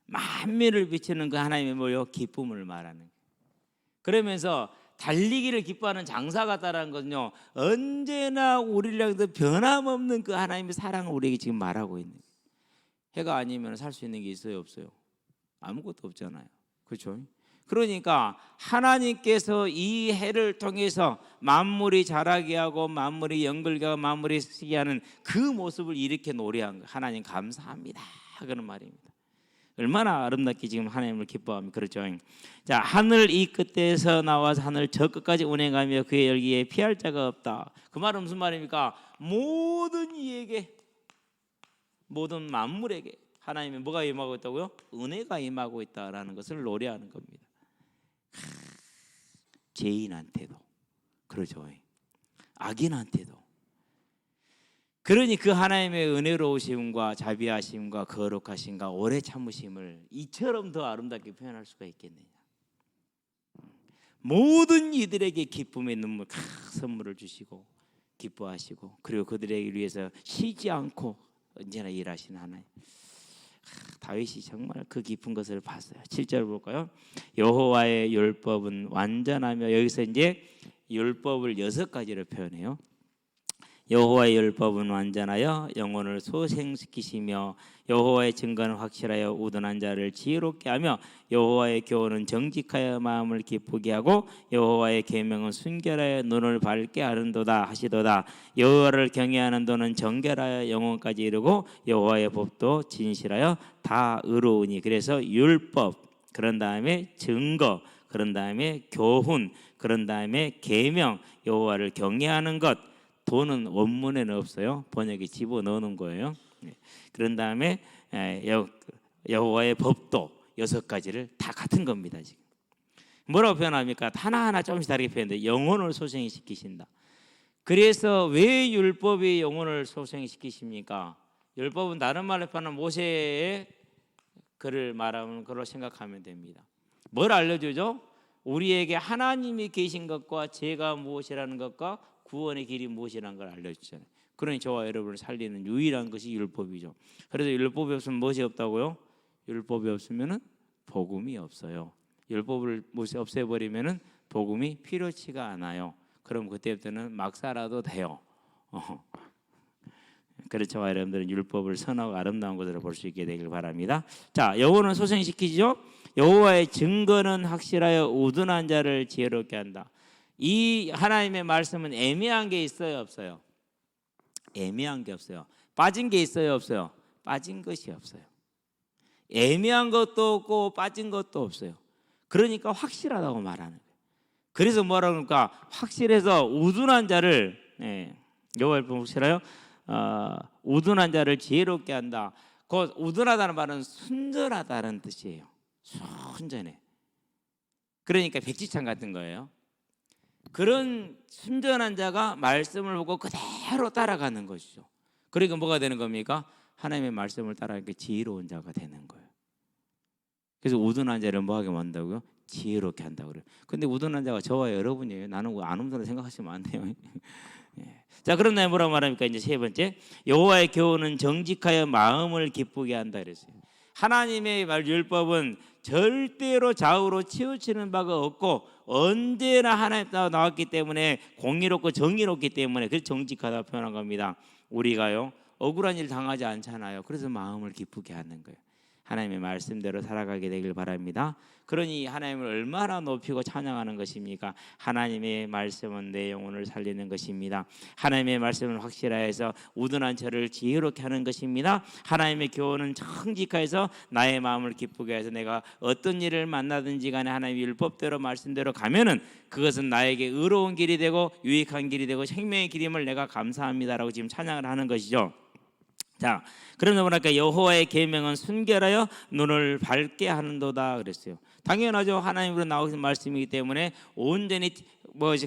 만민을 비추는 그 하나님의 뭐요? 기쁨을 말하는 거예요. 그러면서 달리기를 기뻐하는 장사 같다라는 것은요, 언제나 우리를 향해서 변함없는 그 하나님의 사랑을 우리에게 지금 말하고 있는 거예요. 해가 아니면 살 수 있는 게 있어요, 없어요? 아무것도 없잖아요. 그렇죠? 그러니까 하나님께서 이 해를 통해서 만물이 자라게 하고 만물이 연결하고 만물이 쓰게 하는 그 모습을 이렇게 노래한 거예요. 하나님 감사합니다. 그런 말입니다. 얼마나 아름답게 지금 하나님을 기뻐하면 그렇죠. 자, 하늘 이 끝에서 나와서 하늘 저 끝까지 운행하며 그의 열기에 피할 자가 없다. 그 말은 무슨 말입니까? 모든 이에게, 모든 만물에게 하나님이 뭐가 임하고 있다고요? 은혜가 임하고 있다라는 것을 노래하는 겁니다. 죄인한테도 그렇죠. 악인한테도. 그러니 그 하나님의 은혜로우심과 자비하심과 거룩하심과 오래 참으심을 이처럼 더 아름답게 표현할 수가 있겠느냐. 모든 이들에게 기쁨의 눈물 선물을 주시고 기뻐하시고 그리고 그들에게 위해서 쉬지 않고 언제나 일하시는 하나님. 다윗이 정말 그 깊은 것을 봤어요. 7절 볼까요? 여호와의 율법은 완전하며, 여기서 이제 율법을 6가지로 표현해요. 여호와의 율법은 완전하여 영혼을 소생시키시며 여호와의 증거는 확실하여 우둔한 자를 지혜롭게 하며 여호와의 교훈은 정직하여 마음을 기쁘게 하고 여호와의 계명은 순결하여 눈을 밝게 하는도다 하시도다. 여호와를 경외하는 도는 정결하여 영혼까지 이르고 여호와의 법도 진실하여 다 의로우니. 그래서 율법, 그런 다음에 증거, 그런 다음에 교훈, 그런 다음에 계명, 여호와를 경외하는 것. 도는 원문에는 없어요. 번역에 집어넣는 거예요. 그런 다음에 여호와의 법도 6가지를 다 같은 겁니다. 지금 뭐라고 표현합니까? 하나하나 조금씩 다르게 표현돼. 영혼을 소생시키신다. 그래서 왜 율법이 영혼을 소생시키십니까? 율법은 다른 말로 표현하면 모세의 글을 말하는 걸로 생각하면 됩니다. 뭘 알려주죠? 우리에게 하나님이 계신 것과 죄가 무엇이라는 것과 구원의 길이 무엇이라는 걸 알려주잖아요. 그러니 저와 여러분을 살리는 유일한 것이 율법이죠. 그래서 율법이 없으면 무엇이 없다고요? 율법이 없으면 복음이 없어요. 율법을 없애버리면 복음이 필요치가 않아요. 그럼 그때부터는 막 살아도 돼요. 그래서 저와 여러분들은 율법을 선하고 아름다운 것으로 볼 수 있게 되길 바랍니다. 자, 여호와는 소생시키죠. 여호와의 증거는 확실하여 우둔한 자를 지혜롭게 한다. 이 하나님의 말씀은 애매한 게 있어요, 없어요? 애매한 게 없어요. 빠진 게 있어요, 없어요? 빠진 것이 없어요. 애매한 것도 없고 빠진 것도 없어요. 그러니까 확실하다고 말하는 거예요. 그래서 뭐라 그럴까? 확실해서 우둔한 자를 여호와의 복이라요. 우둔한 자를 지혜롭게 한다. 그 우둔하다는 말은 순전하다는 뜻이에요. 순전해. 그러니까 백지창 같은 거예요. 그런 순전한 자가 말씀을 보고 그대로 따라가는 것이죠. 그러니까 뭐가 되는 겁니까? 하나님의 말씀을 따라가니까 지혜로운 자가 되는 거예요. 그래서 우둔한 자를 뭐하게 만든다고요? 지혜롭게 한다고 그래요. 근데 우둔한 자가 저와 여러분이에요. 나는 안 우둔하다 생각하시면 안 돼요. 자, 그럼 내가 뭐라고 말합니까? 이제 세 번째, 여호와의 교훈은 정직하여 마음을 기쁘게 한다 그랬어요. 하나님의 말 율법은 절대로 좌우로 치우치는 바가 없고 언제나 하나님께서 나왔기 때문에 공의롭고 정의롭기 때문에 그래서 정직하다 표현한 겁니다. 우리가요 억울한 일 당하지 않잖아요. 그래서 마음을 기쁘게 하는 거예요. 하나님의 말씀대로 살아가게 되길 바랍니다. 그러니 하나님을 얼마나 높이고 찬양하는 것입니까? 하나님의 말씀은 내 영혼을 살리는 것입니다. 하나님의 말씀은 확실하여서 우둔한 저를 지혜롭게 하는 것입니다. 하나님의 교훈은 정직하여서 나의 마음을 기쁘게 해서 내가 어떤 일을 만나든지 간에 하나님의 율법대로 말씀대로 가면은 그것은 나에게 의로운 길이 되고 유익한 길이 되고 생명의 길임을 내가 감사합니다라고 지금 찬양을 하는 것이죠. 자, 그러면 뭐랄까? 여호와의 계명은 순결하여 눈을 밝게 하는도다 그랬어요. 당연하죠. 하나님으로 나오신 말씀이기 때문에 온전히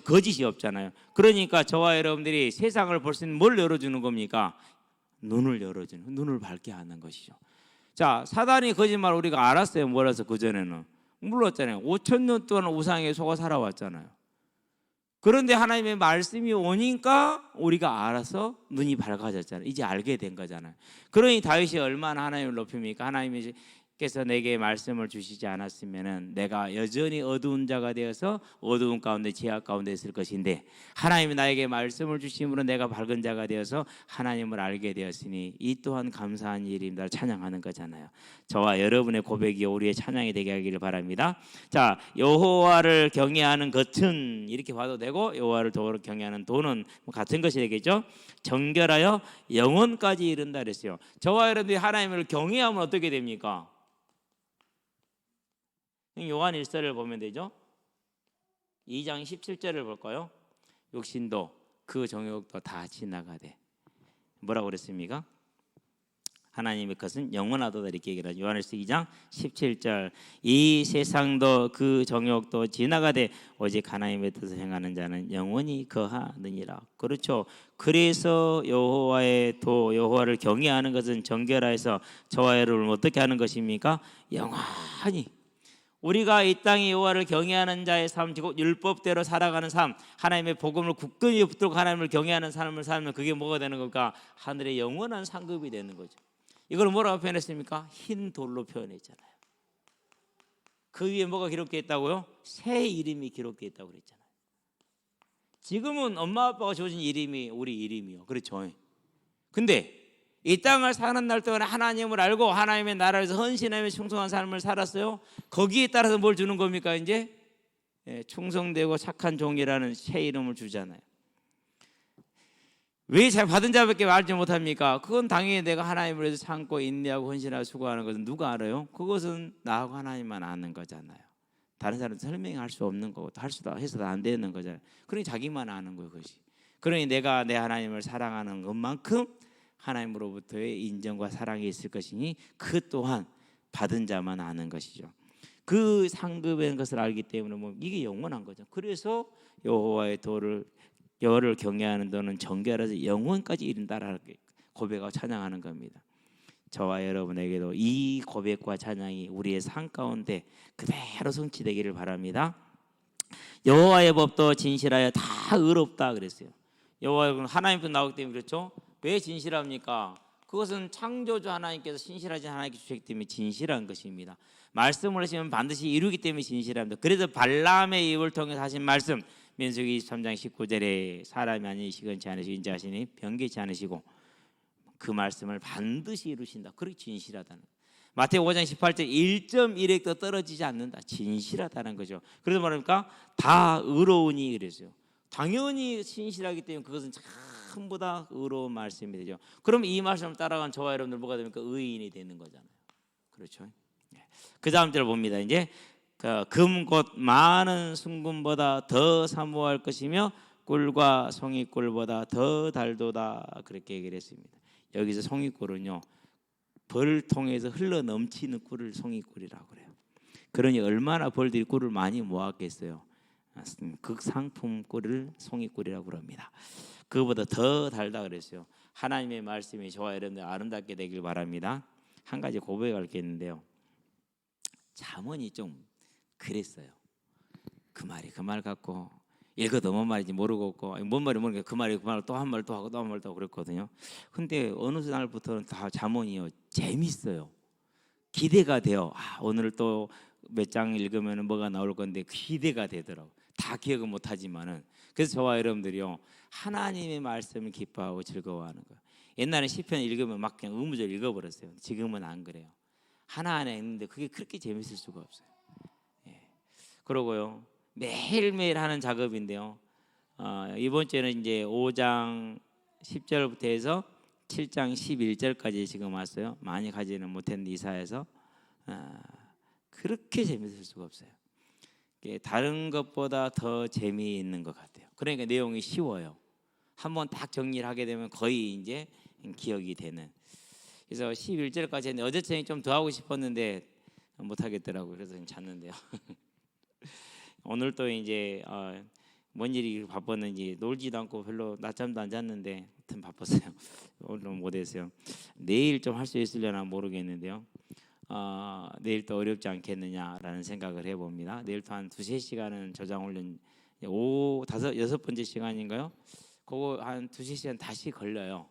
거짓이 없잖아요. 그러니까 저와 여러분들이 세상을 볼 수 있는 뭘 열어주는 겁니까? 눈을 열어주는, 눈을 밝게 하는 것이죠. 자, 사단이 거짓말 우리가 알았어요. 몰라서 그전에는 몰랐잖아요. 5,000년 동안 우상에 속아 살아왔잖아요. 그런데 하나님의 말씀이 오니까 우리가 알아서 눈이 밝아졌잖아요. 이제 알게 된 거잖아요. 그러니 다윗이 얼마나 하나님을 높입니까? 하나님께서 내게 말씀을 주시지 않았으면은 내가 여전히 어두운 자가 되어서 어두운 가운데 죄악 가운데 있을 것인데 하나님이 나에게 말씀을 주심으로 내가 밝은 자가 되어서 하나님을 알게 되었으니 이 또한 감사한 일입니다. 찬양하는 거잖아요. 저와 여러분의 고백이 우리의 찬양이 되게 하기를 바랍니다. 자, 여호와를 경외하는 것은 이렇게 봐도 되고 여호와를 도로 경외하는 도는 같은 것이 되겠죠. 정결하여 영원까지 이른다 그랬어요. 저와 여러분들이 하나님을 경외하면 어떻게 됩니까? 요한 1서를 보면 되죠. 2장 17절을 볼까요? 육신도 그 정욕도 다 지나가되 뭐라고 그랬습니까? 하나님의 것은 영원하도다 이렇게 얘기를 하죠. 요한일서 2장 17절 이 세상도 그 정욕도 지나가되 오직 하나님의 뜻을 행하는 자는 영원히 거하느니라. 그렇죠. 그래서 여호와를 경외하는 것은 정결하여서 저와 여러분을 어떻게 하는 것입니까? 영원히 우리가 이 땅에 여호와를 경외하는 자의 삶, 즉 율법대로 살아가는 삶, 하나님의 복음을 굳건히 붙들고 하나님을 경외하는 삶을 살면 그게 뭐가 되는 걸까? 하늘의 영원한 상급이 되는 거죠. 이걸 뭐라고 표현했습니까? 흰 돌로 표현했잖아요. 그 위에 뭐가 기록되어 있다고요? 새 이름이 기록되어 있다고 그랬잖아요. 지금은 엄마 아빠가 주어진 이름이 우리 이름이요. 그렇죠. 근데 이 땅을 사는 날 동안 하나님을 알고 하나님의 나라에서 헌신하며 충성한 삶을 살았어요. 거기에 따라서 뭘 주는 겁니까? 이제 충성되고 착한 종이라는 새 이름을 주잖아요. 왜 잘 받은 자밖에 알지 못합니까? 그건 당연히 내가 하나님을 위해서 참고 인내하고 헌신하고 수고하는 것은 누가 알아요? 그것은 나하고 하나님만 아는 거잖아요. 다른 사람은 설명할 수 없는 거고 할 수도 해서도 안 되는 거잖아요. 그러니 자기만 아는 거예요, 그것이. 그러니 내가 내 하나님을 사랑하는 것만큼 하나님으로부터의 인정과 사랑이 있을 것이니 그 또한 받은 자만 아는 것이죠. 그 상급의 것을 알기 때문에 이게 영원한 거죠. 그래서 여호와의 여호와를 경외하는 도는 정결해서 영원까지 이른다라는 고백하고 찬양하는 겁니다. 저와 여러분에게도 이 고백과 찬양이 우리의 삶 가운데 그대로 성취되기를 바랍니다. 여호와의 법도 진실하여 다 의롭다 그랬어요. 여호와는 하나님부터 나오기 때문에 그렇죠. 왜 진실합니까? 그것은 창조주 하나님께서 신실하신 하나님께 주셨기 때문에 진실한 것입니다. 말씀을 하시면 반드시 이루기 때문에 진실합니다. 그래서 발람의 입을 통해서 하신 말씀 민수기 23장 19절에 사람이 아닌 시건치 않으시고 인자하시니 변개치 않으시고 그 말씀을 반드시 이루신다. 그렇게 진실하다는 마태복음 5장 18절 1.1획도 떨어지지 않는다. 진실하다는 거죠. 그래서 뭐랍니까? 다 의로우니 그랬어요. 당연히 신실하기 때문에 그것은 참 전부 다 의로운 말씀이 되죠. 그럼 이 말씀을 따라간 저와 여러분들 뭐가 됩니까? 의인이 되는 거잖아요. 그렇죠? 그 다음 절 봅니다. 이제 금 곧 많은 순금보다 더 사모할 것이며 꿀과 송이꿀보다 더 달도다, 그렇게 얘기를 했습니다. 여기서 송이꿀은요, 벌을 통해서 흘러 넘치는 꿀을 송이꿀이라고 그래요. 그러니 얼마나 벌들이 꿀을 많이 모았겠어요. 극상품 꿀을 송이꿀이라고 그럽니다. 그거보다 더 달다 그랬어요. 하나님의 말씀이 저와 여러분들 아름답게 되길 바랍니다. 한 가지 고백할 게 있는데요. 잠언이 좀 그랬어요. 그 말 갖고 읽어도 뭔 말인지 모르고 있고, 뭔 말이 모르니까 그 말을 또 한 말 또 하고 또 한 말 또 하고 그랬거든요. 근데 어느 날부터는 다 잠언이요, 재밌어요. 기대가 돼요. 오늘 또 몇 장 읽으면 뭐가 나올 건데 기대가 되더라고. 다 기억은 못하지만은. 그래서 저와 여러분들이요, 하나님의 말씀을 기뻐하고 즐거워하는 거예요. 옛날에 시편 읽으면 막 그냥 의무적으로 읽어버렸어요. 지금은 안 그래요. 하나하나 읽는데 그게 그렇게 재밌을 수가 없어요. 그러고요, 매일매일 하는 작업인데요. 이번 주에는 이제 5장 10절부터 해서 7장 11절까지 지금 왔어요. 많이 가지는 못했는데 이사해서 그렇게 재밌을 수가 없어요. 다른 것보다 더 재미있는 것 같아요. 그러니까 내용이 쉬워요. 한번 딱 정리를 하게 되면 거의 이제 기억이 되는. 그래서 11절까지 했는데 어제처럼 좀 더 하고 싶었는데 못 하겠더라고요. 그래서 잤는데요. 오늘 또 이제 뭔 일이 바빴는지 놀지도 않고 별로 낮잠도 안 잤는데 하여튼 바빴어요. 오늘은 못했어요. 내일 좀 할 수 있으려나 모르겠는데요. 내일 또 어렵지 않겠느냐라는 생각을 해봅니다. 내일 또 한 2-3시간은 저장훈련 6번째 시간인가요? 그거 한 2-3시간 다시 걸려요.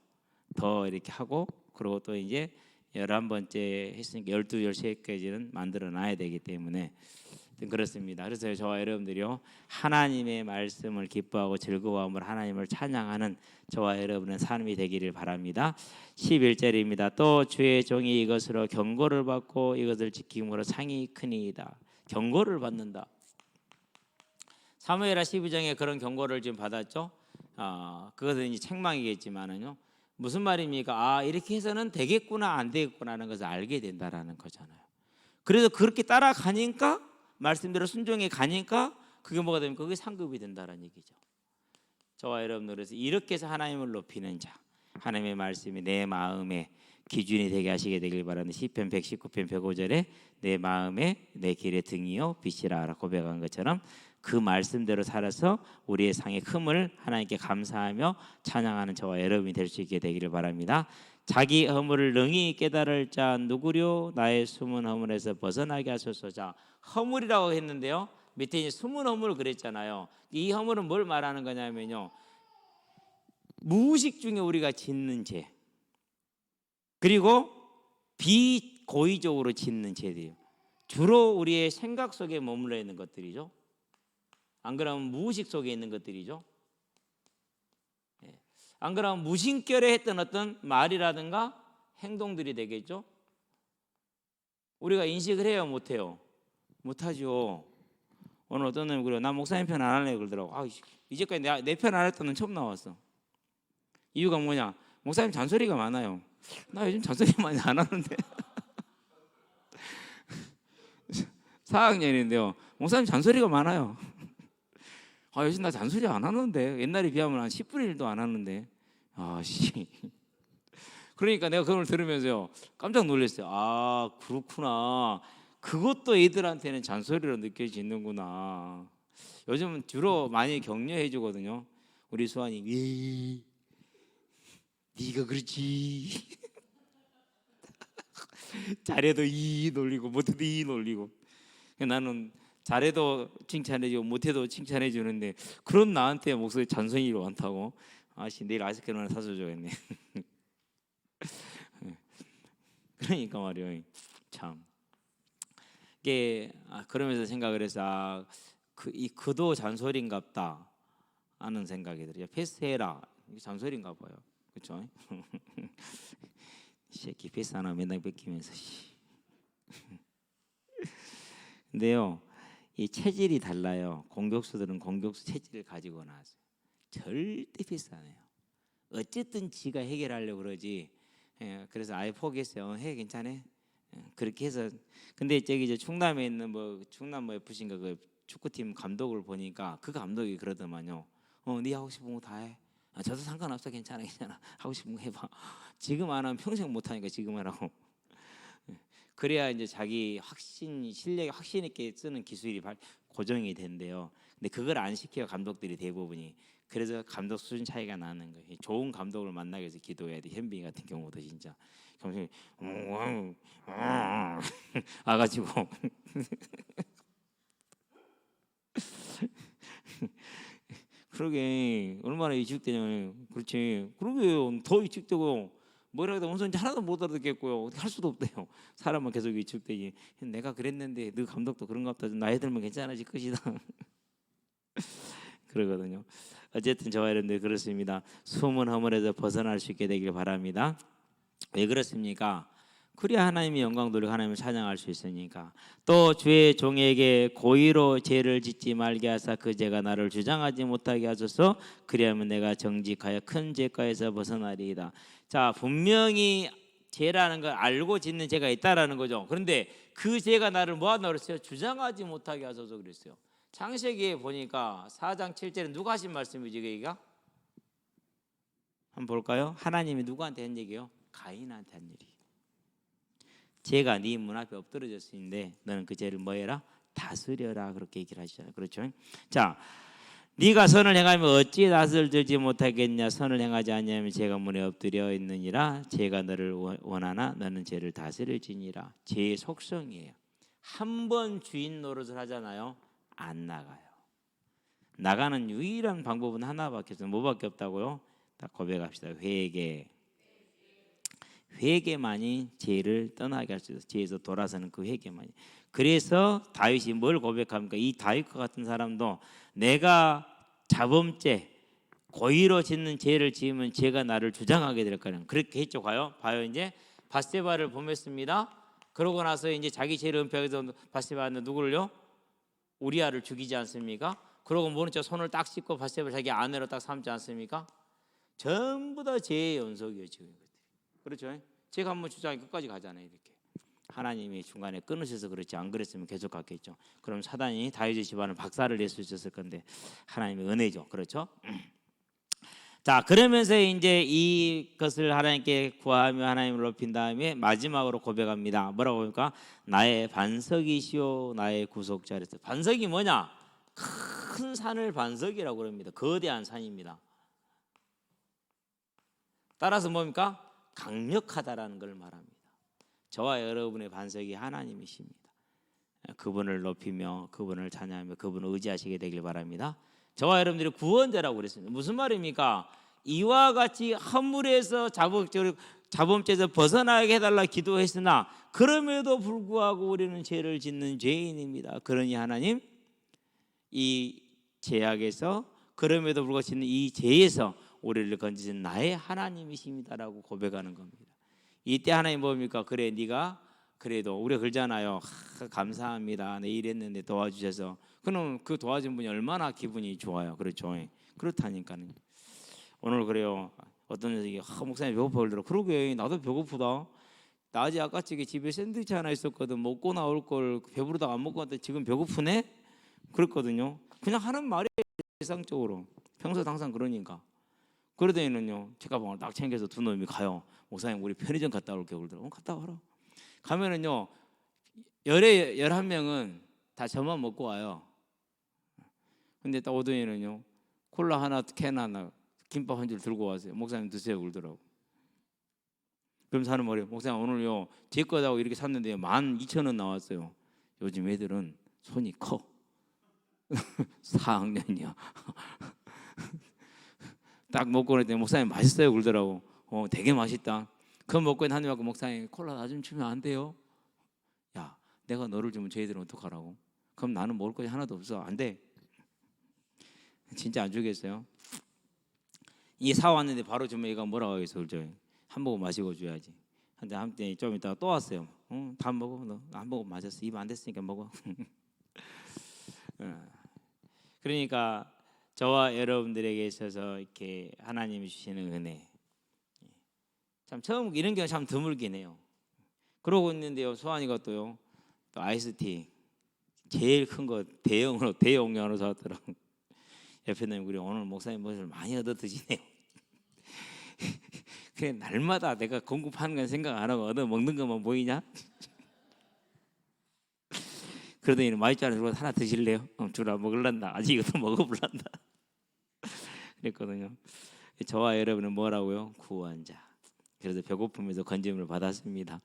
더 이렇게 하고, 그리고 또 이제 11번째 했으니까 12, 13까지는 만들어 놔야 되기 때문에 그렇습니다. 그래서 저와 여러분들이요, 하나님의 말씀을 기뻐하고 즐거워함을 하나님을 찬양하는 저와 여러분의 삶이 되기를 바랍니다. 11절입니다. 또 주의 종이 이것으로 경고를 받고 이것을 지킴으로 상이 크니이다. 경고를 받는다. 사무엘하 12장에 그런 경고를 지금 받았죠. 그것은 이제 책망이겠지만은요, 무슨 말입니까? 이렇게 해서는 되겠구나 안 되겠구나 하는 것을 알게 된다라는 거잖아요. 그래서 그렇게 따라가니까, 말씀대로 순종해 가니까 그게 뭐가 됩니까? 그게 상급이 된다는 얘기죠. 저와 여러분들, 그래서 이렇게 해서 하나님을 높이는 자, 하나님의 말씀이 내 마음의 기준이 되게 하시게 되길 바랍니다. 시편 119편 105절에 내 마음에 내 길의 등이요 빛이라 고백한 것처럼 그 말씀대로 살아서 우리의 상의 흠을 하나님께 감사하며 찬양하는 저와 여러분이 될 수 있게 되기를 바랍니다. 자기 허물을 능히 깨달을 자 누구려? 나의 숨은 허물에서 벗어나게 하소서. 자, 허물이라고 했는데요, 밑에 이제 숨은 허물을 그랬잖아요. 이 허물은 뭘 말하는 거냐면요, 무의식 중에 우리가 짓는 죄, 그리고 비고의적으로 짓는 죄들이요. 주로 우리의 생각 속에 머물러 있는 것들이죠. 안 그러면 무의식 속에 있는 것들이죠. 안 그러면 무심결에 했던 어떤 말이라든가 행동들이 되겠죠. 우리가 인식을 해요, 못해요? 못하죠. 오늘 어떤 놈이 그래요. 나 목사님 편 안 할래 그러더라고. 이제까지 내 편 안 했던 놈 처음 나왔어. 이유가 뭐냐? 목사님 잔소리가 많아요. 나 요즘 잔소리 많이 안 하는데. 4학년인데요. 목사님 잔소리가 많아요. 요즘 나 잔소리 안 하는데. 옛날에 비하면 한 10분의 1도 안 하는데. 그러니까 내가 그걸 들으면서요, 깜짝 놀랐어요. 그렇구나. 그것도 애들한테는 잔소리로 느껴지는구나. 요즘은 주로 많이 격려해 주거든요. 우리 수환이 네가 그렇지. 잘해도 이 놀리고 못해도 이 놀리고. 나는 잘해도 칭찬해 주고 못해도 칭찬해 주는데 그런 나한테 목소리 잔소리가 많다고. 내일 아이스크림 하나 사줘야겠네. 그러니까 말이에요. 참. 이게 그러면서 생각을 해서 그도 잔소리인갑다 하는 생각이 들어요. 패스해라. 이게 잔소리인가 봐요. 그렇죠? 새끼 패스 하나 맨날 뺏기면서. 근데요, 이 체질이 달라요. 공격수들은 공격수 체질을 가지고 나왔어요. 절대 패스 안 해요. 어쨌든 지가 해결하려고 그러지. 예, 그래서 아예 포기했어요. 해 괜찮아. 예, 그렇게 해서 근데 저기 저 충남에 있는 뭐 충남 뭐 FC인가 그 축구팀 감독을 보니까 그 감독이 그러더만요. 네 하고 싶은 거 다 해. 저도 상관없어. 괜찮아 괜찮아. 하고 싶은 거 해봐. 지금 안 하면 평생 못 하니까 지금 하라고. 그래야 이제 자기 실력이 확신 있게 쓰는 기술이 고정이 된대요. 근데 그걸 안 시켜요 감독들이 대부분이. 그래서 감독 수준 차이가 나는 거예요. 좋은 감독을 만나기 위해서 기도해야 돼. 현빈이 같은 경우도 진짜 경생이 와가지고 그러게 얼마나 위축되냐면 그렇지. 그러게요. 더 위축되고 뭐라도 온선지 하나도 못 알아듣겠고요. 어떻게 할 수도 없대요. 사람은 계속 위축되지. 내가 그랬는데 너 감독도 그런가 보다. 나이 들면 괜찮아질 것이다. 그러거든요. 어쨌든 저와 여러분들 그렇습니다. 숨은 허물에서 벗어날 수 있게 되길 바랍니다. 왜 그렇습니까? 그래야 하나님의 영광 돌리고 하나님을 찬양할 수 있으니까. 또 주의 종에게 고의로 죄를 짓지 말게 하사 그 죄가 나를 주장하지 못하게 하소서. 그리하면 내가 정직하여 큰 죄가에서 벗어나리이다. 자, 분명히 죄라는 걸 알고 짓는 죄가 있다라는 거죠. 그런데 그 죄가 나를 뭐하나 그랬어요? 주장하지 못하게 하소서 그랬어요. 창세기에 보니까 4장 7절에 누가 하신 말씀이지 여기가? 한번 볼까요? 하나님이 누구한테 한 얘기요? 가인한테 한 얘기. 죄가 네 문 앞에 엎드러졌는데 너는 그 죄를 뭐해라? 다스려라 그렇게 얘기를 하시잖아요. 그렇죠? 자, 네가 선을 행하면 어찌 낯을 들지 못하겠냐? 선을 행하지 않냐면 죄가 문에 엎드려 있느니라. 죄가 너를 원하나 너는 죄를 다스릴지니라. 죄의 속성이에요. 한 번 주인 노릇을 하잖아요. 안 나가요. 나가는 유일한 방법은 하나밖에 없어요. 뭐밖에 없다고요? 다 고백합시다. 회개. 회개만이 죄를 떠나게 할 수 있어요. 죄에서 돌아서는 그 회개만이. 그래서 다윗이 뭘 고백합니까? 이 다윗과 같은 사람도 내가 자범죄 고의로 짓는 죄를 지으면 죄가 나를 주장하게 될 거는 그렇게 했죠. 봐요 이제 바세바를 범했습니다. 그러고 나서 이제 자기 죄를 은폐하기 위해서 바세바는 누구를요? 우리아를 죽이지 않습니까? 그러고 모른 척 손을 딱 씻고 바세바를 자기 아내로 딱 삼지 않습니까? 전부 다 죄의 연속이에요 지금. 그렇죠? 제가 한번 주장이 끝까지 가잖아요. 이렇게 하나님이 중간에 끊으셔서 그렇지 안 그랬으면 계속 갔겠죠. 그럼 사단이 다윗의 집안을 박살을 낼 수 있었을 건데 하나님의 은혜죠. 그렇죠? 자, 그러면서 이제 이것을 하나님께 구하며 하나님을 높인 다음에 마지막으로 고백합니다. 뭐라고 합니까? 나의 반석이시오 나의 구속자 그랬어요. 반석이 뭐냐? 큰 산을 반석이라고 합니다. 거대한 산입니다. 따라서 뭡니까? 강력하다라는 걸 말합니다. 저와 여러분의 반석이 하나님이십니다. 그분을 높이며 그분을 찬양하며 그분을 의지하시게 되길 바랍니다. 저와 여러분들이 구원자라고 그랬습니다. 무슨 말입니까? 이와 같이 허물에서 자범죄에서 벗어나게 해달라 기도했으나 그럼에도 불구하고 우리는 죄를 짓는 죄인입니다. 그러니 하나님 이 죄악에서 그럼에도 불구하고 짓는 이 죄에서 우리를 건지신 나의 하나님이십니다라고 고백하는 겁니다. 이때 하나님 뭡니까? 그래 네가 그래도 우리가 그러잖아요. 감사합니다. 내 일했는데 도와주셔서. 그럼 그 도와준 분이 얼마나 기분이 좋아요. 그렇죠? 그렇다니까요. 오늘 그래요. 어떤 녀석이 목사님 배고파 그러더라고. 그러게 나도 배고프다. 낮에 아까찌개 집에 샌드위치 하나 있었거든. 먹고 나올 걸 배부르다가 안 먹고 왔더니 지금 배고프네? 그랬거든요. 그냥 하는 말이 일상적으로. 평소에 항상 그러니까. 그러더니는요. 책가방을 딱 챙겨서 두 놈이 가요. 목사님 우리 편의점 갔다 올게요. 그러더라고. 갔다 와라. 가면은요. 11명은 다 저만 먹고 와요. 근데 딱 오더니는요. 콜라 하나, 캔 하나, 김밥 한 줄 들고 와세요. 목사님 드세요. 그러더라고. 그럼 사는 말이에요. 목사님 오늘요. 제 거다고 이렇게 샀는데 12,000원 나왔어요. 요즘 애들은 손이 커. 4학년이야. 딱 먹고 그랬더니 목사님 맛있어요. 그러더라고. 되게 맛있다. 그거 먹고 하는 말 목사님 콜라 나 좀 주면 안 돼요? 야, 내가 너를 주면 저희들은 어떡하라고? 그럼 나는 먹을 것이 하나도 없어. 안 돼. 진짜 안 주겠어요? 이 사왔는데 바로 주면 얘가 뭐라고 하겠어? 그죠? 한 모금 마시고 줘야지. 한때 좀 있다가 또 왔어요. 다 먹어. 너 한 모금 마셨어. 입 안 됐으니까 먹어. 그러니까 저와 여러분들에게 있어서 이렇게 하나님이 주시는 은혜, 참 처음 이런 경우 참 드물긴 해요. 그러고 있는데요, 소환이가 또 아이스티 제일 큰 거 대용량으로 사왔더라고. 옆에는 우리 오늘 목사님 무엇을 많이 얻어 드시네요. 그냥 날마다 내가 공급하는 건 생각 안 하고 얻어 먹는 것만 보이냐? 그러더니 마이자를 하나 드실래요? 주라 먹을란다. 아직 이것도 먹어볼란다. 그랬거든요. 저와 여러분은 뭐라고요? 구원 자. 그래서 배고픔에서 건짐을 받았습니다.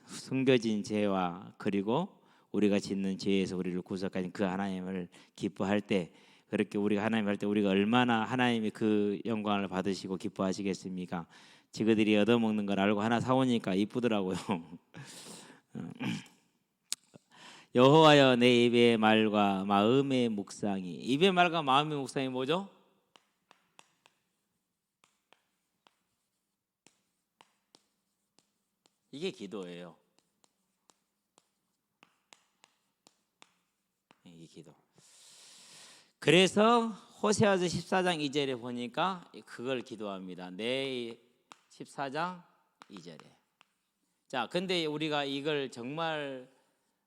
숨겨진 죄와 그리고 우리가 짓는 죄에서 우리를 구속하신 그 하나님을 기뻐할 때, 그렇게 우리가 하나님 할 때 우리가 얼마나 하나님이 그 영광을 받으시고 기뻐하시겠습니까? 지그들이 얻어먹는 걸 알고 하나 사오니까 이쁘더라고요. 여호와여 내 입의 말과 마음의 묵상이. 입의 말과 마음의 묵상이 뭐죠? 이게 기도예요. 이게 기도. 그래서 호세아서 14장 2절에 보니까 그걸 기도합니다. 내 14장 2절에. 자, 근데 우리가 이걸 정말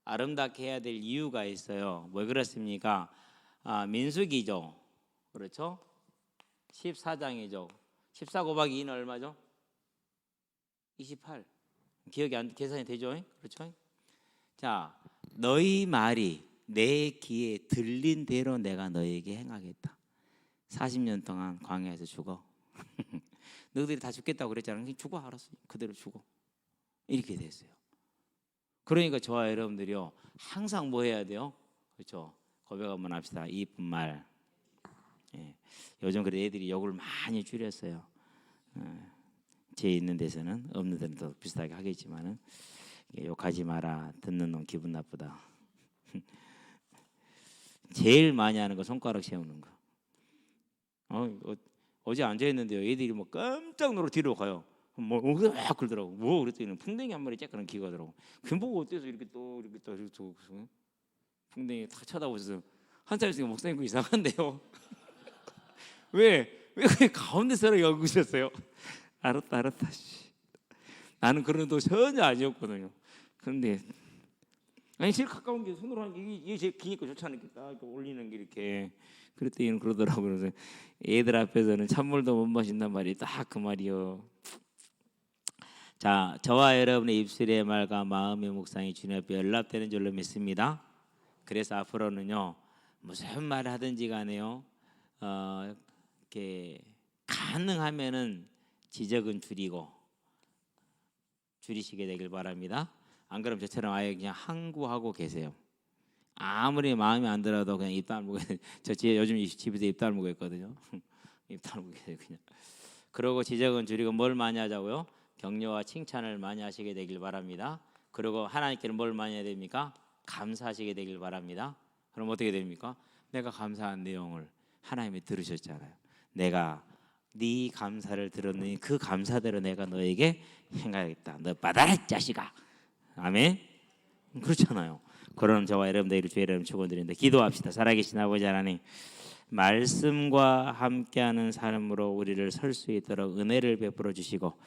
아름답게 해야 될 이유가 있어요. 왜 그렇습니까? 민수기죠. 그렇죠? 14장이죠. 14 곱하기 2는 얼마죠? 28. 기억이 안 계산이 되죠? 그렇죠? 자, 너희 말이 내 귀에 들린 대로 내가 너에게 행하겠다. 40년 동안 광야에서 죽어. 너희들이 다 죽겠다고 그랬잖아. 죽어, 알았어. 그대로 죽어. 이렇게 됐어요. 그러니까 저와 여러분들이요, 항상 뭐 해야 돼요? 그렇죠? 고백 한번 합시다. 이쁜 말. 예. 요즘 그래 애들이 욕을 많이 줄였어요. 죄 있는 데서는, 없는 데는 더 비슷하게 하겠지만은, 욕하지 마라. 듣는 놈 기분 나쁘다. 제일 많이 하는 거 손가락 세우는 거. 어제 앉아 있는데요, 애들이 뭐 깜짝 놀라 뒤로 가요. 뭐 그러더라고. 뭐 그랬더니 풍뎅이 한 마리 쬐끄는 기가더라고. 그 보고 어때서 이렇게 또 풍뎅이 다 쳐다보셔서 한참 있으니까 목사님 그 이상한데요. 왜 가운데서 여기 있었어요? 알았다. 나는 그런 도 전혀 아니었거든요. 그런데 아니 제일 가까운 게 손으로 하는 게 이게 제일 기니까 좋잖아요. 이렇게 딱 올리는 게 이렇게. 그랬더니 그러더라고요. 그래서 애들 앞에서는 찬물도 못 마신단 말이 딱 그 말이요. 자, 저와 여러분의 입술의 말과 마음의 묵상이 주님 앞에 연락되는 줄로 믿습니다. 그래서 앞으로는요, 무슨 말을 하든지 간에요, 이렇게 가능하면은 지적은 줄이시게 되길 바랍니다. 안 그러면 저처럼 아예 그냥 항구하고 계세요. 아무리 마음에 안 들어도 그냥 입 다물고. 저 요즘 집에서 입 다물고 있거든요. 입 다물고 계세요 그냥. 그리고 지적은 줄이고 뭘 많이 하자고요? 격려와 칭찬을 많이 하시게 되길 바랍니다. 그리고 하나님께는 뭘 많이 해야 됩니까? 감사하시게 되길 바랍니다. 그럼 어떻게 됩니까? 내가 감사한 내용을 하나님이 들으셨잖아요. 내가 네 감사를 들었느니 그 감사대로 내가 너에게 행하겠다. 너 받아라 자식아. 아멘. 그렇잖아요. 그럼 저와 여러분들 주의 이름 축원드립니다. 기도합시다. 살아계신 아버지 하나님, 말씀과 함께하는 삶으로 우리를 설 수 있도록 은혜를 베풀어 주시고,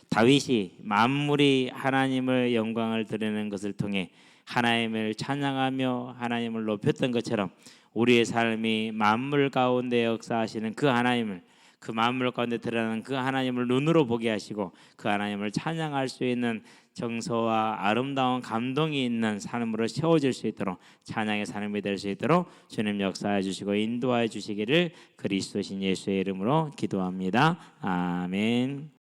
다윗이 만물이 하나님을 영광을 드리는 것을 통해 하나님을 찬양하며 하나님을 높였던 것처럼 우리의 삶이 만물 가운데 역사하시는 그 하나님을, 그 만물 가운데 드러나는 그 하나님을 눈으로 보게 하시고 그 하나님을 찬양할 수 있는 정서와 아름다운 감동이 있는 삶으로 세워질 수 있도록, 찬양의 삶이 될 수 있도록 주님 역사해 주시고 인도하여 주시기를 그리스도신 예수의 이름으로 기도합니다. 아멘.